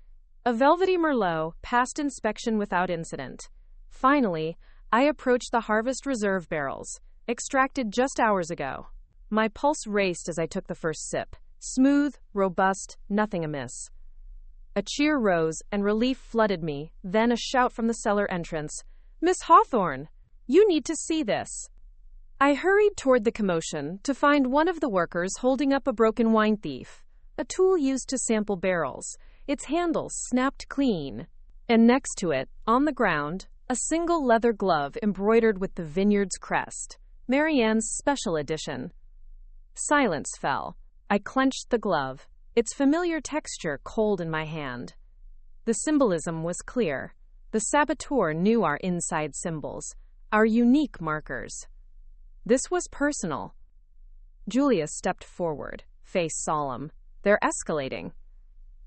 a velvety Merlot, passed inspection without incident. Finally, I approached the Harvest Reserve barrels, extracted just hours ago. My pulse raced as I took the first sip. Smooth, robust, nothing amiss. A cheer rose, and relief flooded me, then a shout from the cellar entrance. "Miss Hawthorne, you need to see this." I hurried toward the commotion to find one of the workers holding up a broken wine thief, a tool used to sample barrels, its handle snapped clean. And next to it, on the ground, a single leather glove embroidered with the vineyard's crest, Marianne's special edition. Silence fell. I clenched the glove, its familiar texture cold in my hand. The symbolism was clear. The saboteur knew our inside symbols, our unique markers. This was personal. Julia stepped forward, face solemn. "They're escalating."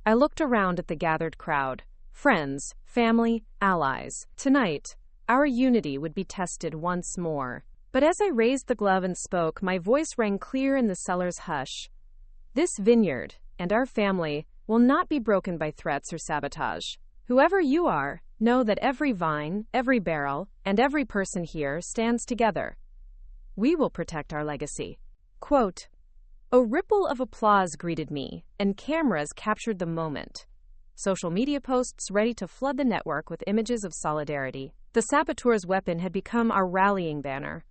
I looked around at the gathered crowd. Friends, family, allies. Tonight, our unity would be tested once more. But as I raised the glove and spoke, my voice rang clear in the cellar's hush. This vineyard, and our family, will not be broken by threats or sabotage. Whoever you are, know that every vine, every barrel, and every person here stands together. We will protect our legacy. Quote, a ripple of applause greeted me, and cameras captured the moment. Social media posts ready to flood the network with images of solidarity. The saboteur's weapon had become our rallying banner.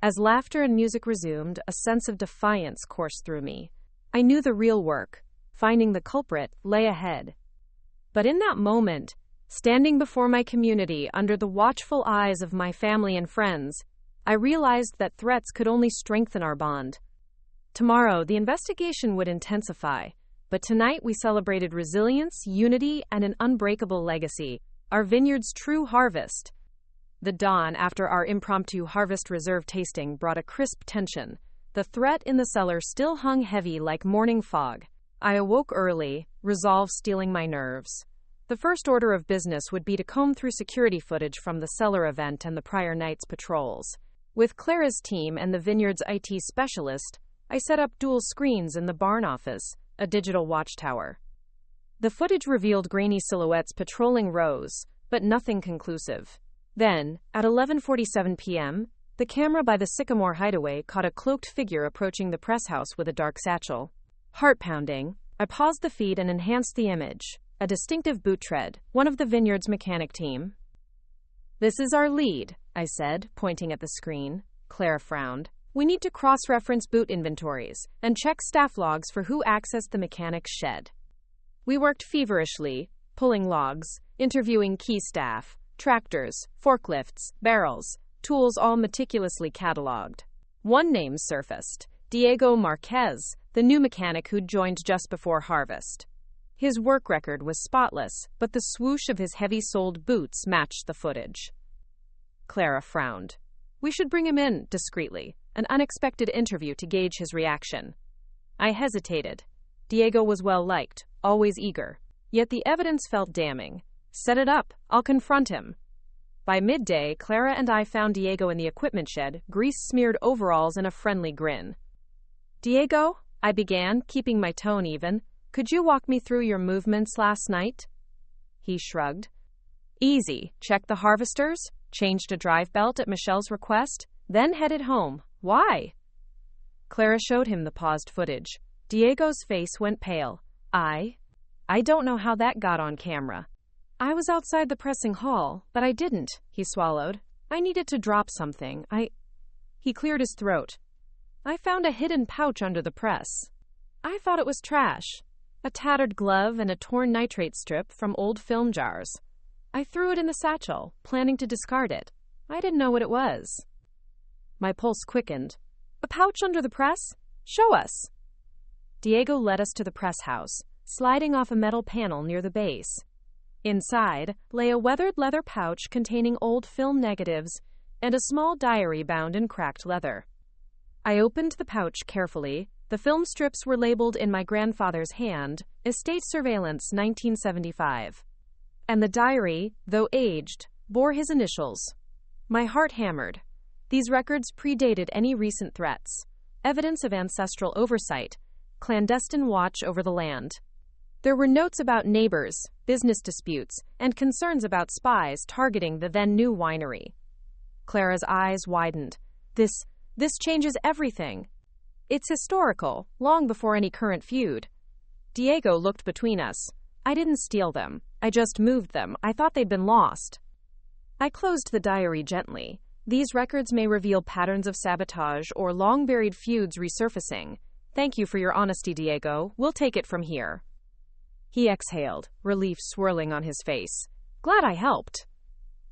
As laughter and music resumed, a sense of defiance coursed through me. I knew the real work, finding the culprit, lay ahead. But in that moment, standing before my community under the watchful eyes of my family and friends, I realized that threats could only strengthen our bond. Tomorrow, the investigation would intensify, but tonight we celebrated resilience, unity, and an unbreakable legacy, our vineyard's true harvest. The dawn after our impromptu Harvest Reserve tasting brought a crisp tension. The threat in the cellar still hung heavy like morning fog. I awoke early, resolve steeling my nerves. The first order of business would be to comb through security footage from the cellar event and the prior night's patrols. With Clara's team and the vineyard's IT specialist, I set up dual screens in the barn office, a digital watchtower. The footage revealed grainy silhouettes patrolling rows, but nothing conclusive. Then, at 11:47 p.m., the camera by the Sycamore Hideaway caught a cloaked figure approaching the press house with a dark satchel. Heart pounding, I paused the feed and enhanced the image. A distinctive boot tread, one of the vineyard's mechanic team. "This is our lead," I said, pointing at the screen. Clara frowned. "We need to cross-reference boot inventories and check staff logs for who accessed the mechanic's shed." We worked feverishly, pulling logs, interviewing key staff, tractors, forklifts, barrels, tools all meticulously cataloged. One name surfaced: Diego Marquez, the new mechanic who'd joined just before harvest. His work record was spotless, but the swoosh of his heavy-soled boots matched the footage. Clara frowned. "We should bring him in, discreetly, an unexpected interview to gauge his reaction." I hesitated. Diego was well-liked, always eager. Yet the evidence felt damning. "Set it up. I'll confront him." By midday, Clara and I found Diego in the equipment shed, grease-smeared overalls and a friendly grin. "Diego," I began, keeping my tone even, "could you walk me through your movements last night?" He shrugged. "Easy. Checked the harvesters, changed a drive belt at Michelle's request, then headed home. Why?" Clara showed him the paused footage. Diego's face went pale. I don't know how that got on camera." "I was outside the pressing hall, but I didn't," he swallowed. "I needed to drop something. He cleared his throat. "I found a hidden pouch under the press. I thought it was trash. A tattered glove and a torn nitrate strip from old film jars. I threw it in the satchel, planning to discard it. I didn't know what it was." My pulse quickened. "A pouch under the press? Show us." Diego led us to the press house, sliding off a metal panel near the base. Inside lay a weathered leather pouch containing old film negatives and a small diary bound in cracked leather. I opened the pouch carefully. The film strips were labeled in my grandfather's hand, Estate Surveillance 1975. And the diary, though aged, bore his initials. My heart hammered. These records predated any recent threats, evidence of ancestral oversight, clandestine watch over the land. There were notes about neighbors, business disputes, and concerns about spies targeting the then-new winery. Clara's eyes widened. This changes everything. It's historical, long before any current feud." Diego looked between us. "I didn't steal them. I just moved them. I thought they'd been lost." I closed the diary gently. "These records may reveal patterns of sabotage or long-buried feuds resurfacing. Thank you for your honesty, Diego. We'll take it from here." He exhaled, relief swirling on his face. "Glad I helped."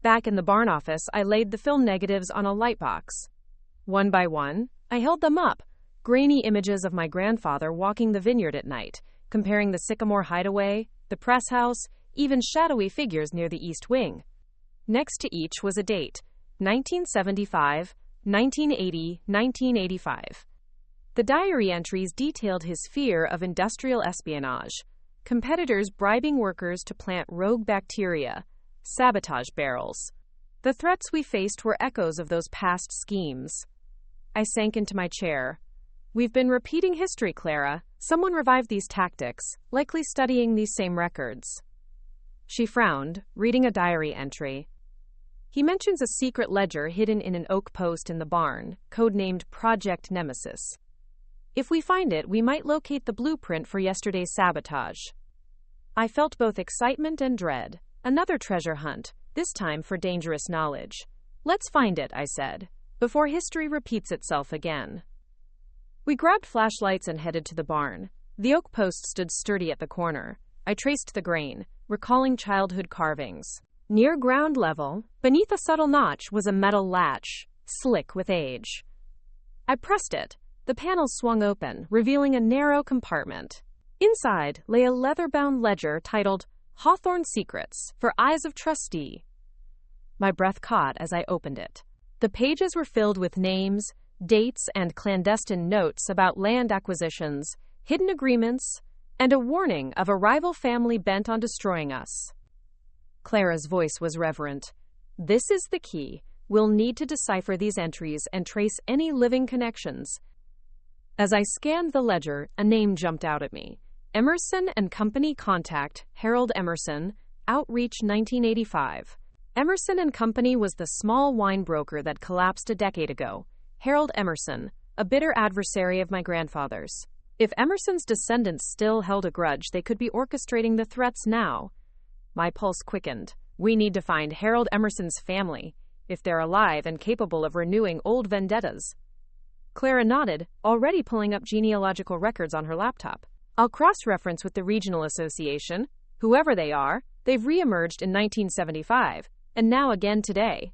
Back in the barn office, I laid the film negatives on a lightbox. One by one, I held them up, grainy images of my grandfather walking the vineyard at night, comparing the Sycamore Hideaway, the press house, even shadowy figures near the east wing. Next to each was a date: 1975, 1980, 1985. The diary entries detailed his fear of industrial espionage, competitors bribing workers to plant rogue bacteria, sabotage barrels. The threats we faced were echoes of those past schemes. I sank into my chair. "We've been repeating history, Clara. Someone revived these tactics, likely studying these same records." She frowned, reading a diary entry. "He mentions a secret ledger hidden in an oak post in the barn, codenamed Project Nemesis. If we find it, we might locate the blueprint for yesterday's sabotage." I felt both excitement and dread. Another treasure hunt, this time for dangerous knowledge. "Let's find it," I said, "before history repeats itself again." We grabbed flashlights and headed to the barn. The oak post stood sturdy at the corner. I traced the grain, recalling childhood carvings. Near ground level, beneath a subtle notch, was a metal latch, slick with age. I pressed it. The panel swung open, revealing a narrow compartment. Inside lay a leather-bound ledger titled Hawthorne Secrets for Eyes of Trustee. My breath caught as I opened it. The pages were filled with names, dates, and clandestine notes about land acquisitions, hidden agreements, and a warning of a rival family bent on destroying us. Clara's voice was reverent. This is the key. We'll need to decipher these entries and trace any living connections. As I scanned the ledger, a name jumped out at me. Emerson and Company Contact, Harold Emerson, Outreach 1985. Emerson and Company was the small wine broker that collapsed a decade ago. Harold Emerson, a bitter adversary of my grandfather's. If Emerson's descendants still held a grudge, they could be orchestrating the threats now. My pulse quickened. We need to find Harold Emerson's family, if they're alive and capable of renewing old vendettas. Clara nodded, already pulling up genealogical records on her laptop. I'll cross-reference with the Regional Association. Whoever they are, they've re-emerged in 1975, and now again today.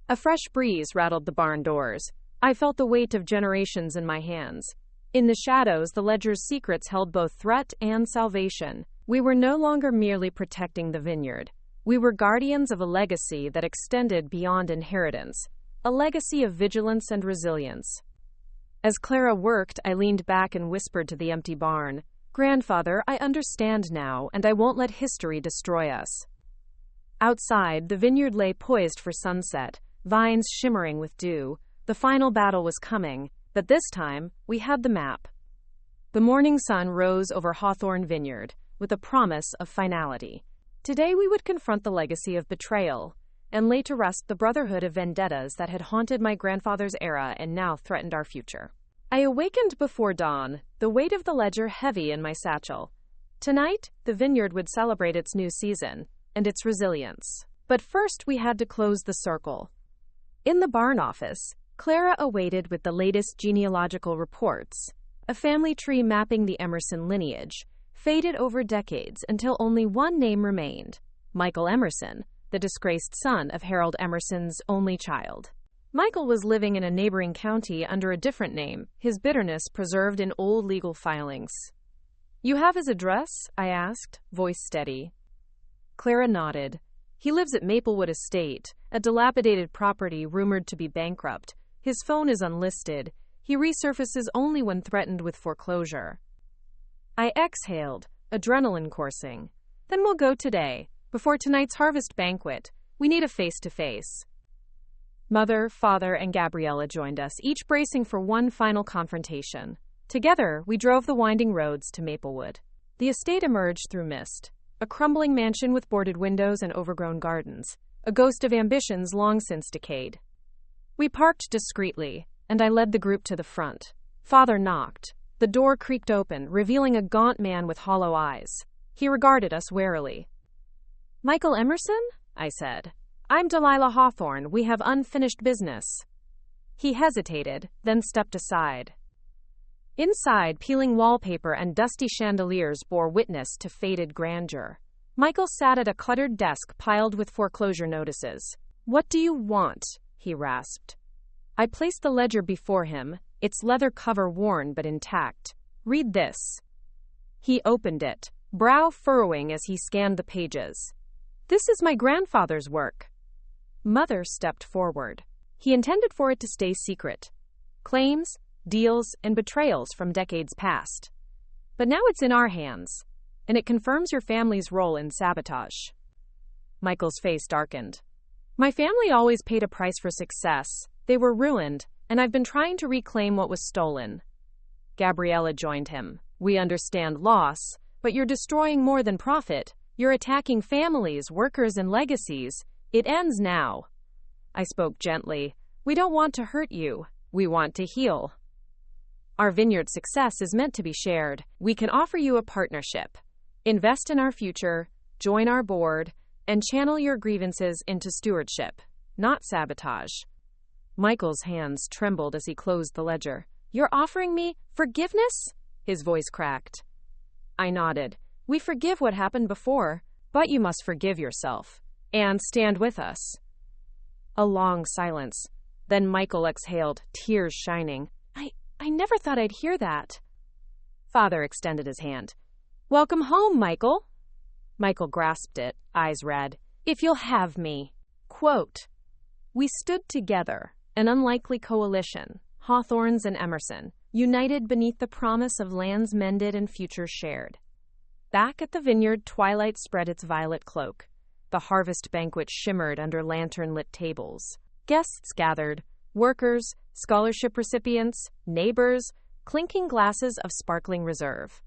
A fresh breeze rattled the barn doors. I felt the weight of generations in my hands. In the shadows, the ledger's secrets held both threat and salvation. We were no longer merely protecting the vineyard. We were guardians of a legacy that extended beyond inheritance, a legacy of vigilance and resilience. As Clara worked, I leaned back and whispered to the empty barn, "Grandfather, I understand now, and I won't let history destroy us." Outside, the vineyard lay poised for sunset, vines shimmering with dew. The final battle was coming, but this time, we had the map. The morning sun rose over Hawthorne Vineyard, with a promise of finality. Today we would confront the legacy of betrayal, and lay to rest the brotherhood of vendettas that had haunted my grandfather's era and now threatened our future. I awakened before dawn, the weight of the ledger heavy in my satchel. Tonight, the vineyard would celebrate its new season, and its resilience. But first we had to close the circle. In the barn office, Clara awaited with the latest genealogical reports, a family tree mapping the Emerson lineage, faded over decades until only one name remained, Michael Emerson, the disgraced son of Harold Emerson's only child. Michael was living in a neighboring county under a different name, his bitterness preserved in old legal filings. "You have his address?" I asked, voice steady. Clara nodded. "He lives at Maplewood Estate, a dilapidated property rumored to be bankrupt. His phone is unlisted. He resurfaces only when threatened with foreclosure." I exhaled, adrenaline coursing. "Then we'll go today. Before tonight's harvest banquet, we need a face-to-face." Mother, father, and Gabriella joined us, each bracing for one final confrontation. Together, we drove the winding roads to Maplewood. The estate emerged through mist, a crumbling mansion with boarded windows and overgrown gardens, a ghost of ambitions long since decayed. We parked discreetly, and I led the group to the front. Father knocked. The door creaked open, revealing a gaunt man with hollow eyes. He regarded us warily. "Michael Emerson?" I said. "I'm Delilah Hawthorne. We have unfinished business." He hesitated, then stepped aside. Inside, peeling wallpaper and dusty chandeliers bore witness to faded grandeur. Michael sat at a cluttered desk piled with foreclosure notices. "What do you want?" he rasped. I placed the ledger before him, its leather cover worn but intact. "Read this." He opened it, brow furrowing as he scanned the pages. "This is my grandfather's work." Mother stepped forward. He intended for it to stay secret. Claims, deals, and betrayals from decades past. But now it's in our hands, and it confirms your family's role in sabotage. Michael's face darkened. "My family always paid a price for success. They were ruined, and I've been trying to reclaim what was stolen." Gabriella joined him. "We understand loss, but you're destroying more than profit. You're attacking families, workers, and legacies. It ends now." I spoke gently. "We don't want to hurt you. We want to heal. Our vineyard's success is meant to be shared. We can offer you a partnership. Invest in our future, join our board, and channel your grievances into stewardship, not sabotage." Michael's hands trembled as he closed the ledger. "You're offering me forgiveness?" His voice cracked. I nodded. "We forgive what happened before, but you must forgive yourself. And stand with us." A long silence. Then Michael exhaled, tears shining. I never thought I'd hear that." Father extended his hand. "Welcome home, Michael." Michael grasped it, eyes red. "If you'll have me." Quote, "We stood together, an unlikely coalition, Hawthorns and Emerson, united beneath the promise of lands mended and futures shared. Back at the vineyard, twilight spread its violet cloak. The harvest banquet shimmered under lantern-lit tables. Guests gathered, workers, scholarship recipients, neighbors, clinking glasses of sparkling reserve.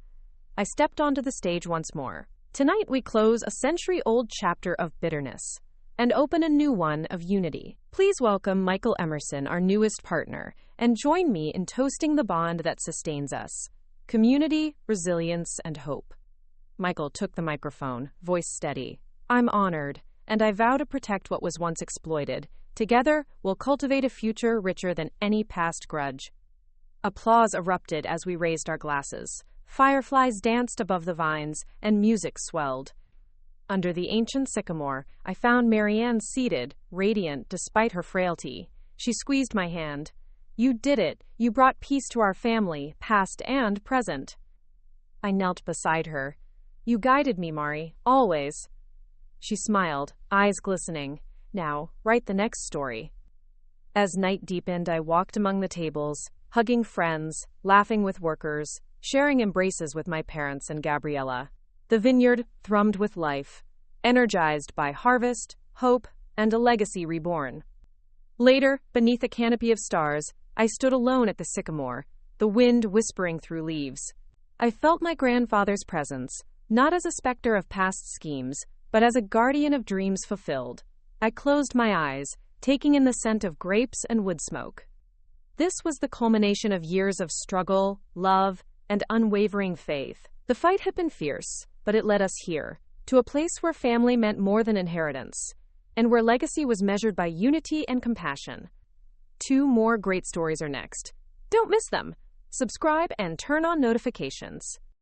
I stepped onto the stage once more. Tonight we close a century-old chapter of bitterness and open a new one of unity. Please welcome Michael Emerson, our newest partner, and join me in toasting the bond that sustains us: community, resilience, and hope. Michael took the microphone, voice steady. I'm honored, and I vow to protect what was once exploited. Together, we'll cultivate a future richer than any past grudge. Applause erupted as we raised our glasses. Fireflies danced above the vines, and music swelled. Under the ancient sycamore, I found Marianne seated, radiant despite her frailty. She squeezed my hand. You did it. You brought peace to our family, past and present. I knelt beside her. You guided me, Mari, always. She smiled, eyes glistening. Now, write the next story. As night deepened, I walked among the tables, hugging friends, laughing with workers, sharing embraces with my parents and Gabriella. The vineyard thrummed with life, energized by harvest, hope, and a legacy reborn. Later, beneath a canopy of stars, I stood alone at the sycamore, the wind whispering through leaves. I felt my grandfather's presence, not as a specter of past schemes, but as a guardian of dreams fulfilled. I closed my eyes, taking in the scent of grapes and wood smoke. This was the culmination of years of struggle, love, and unwavering faith. The fight had been fierce, but it led us here, to a place where family meant more than inheritance, and where legacy was measured by unity and compassion. 2 more great stories are next. Don't miss them. Subscribe and turn on notifications.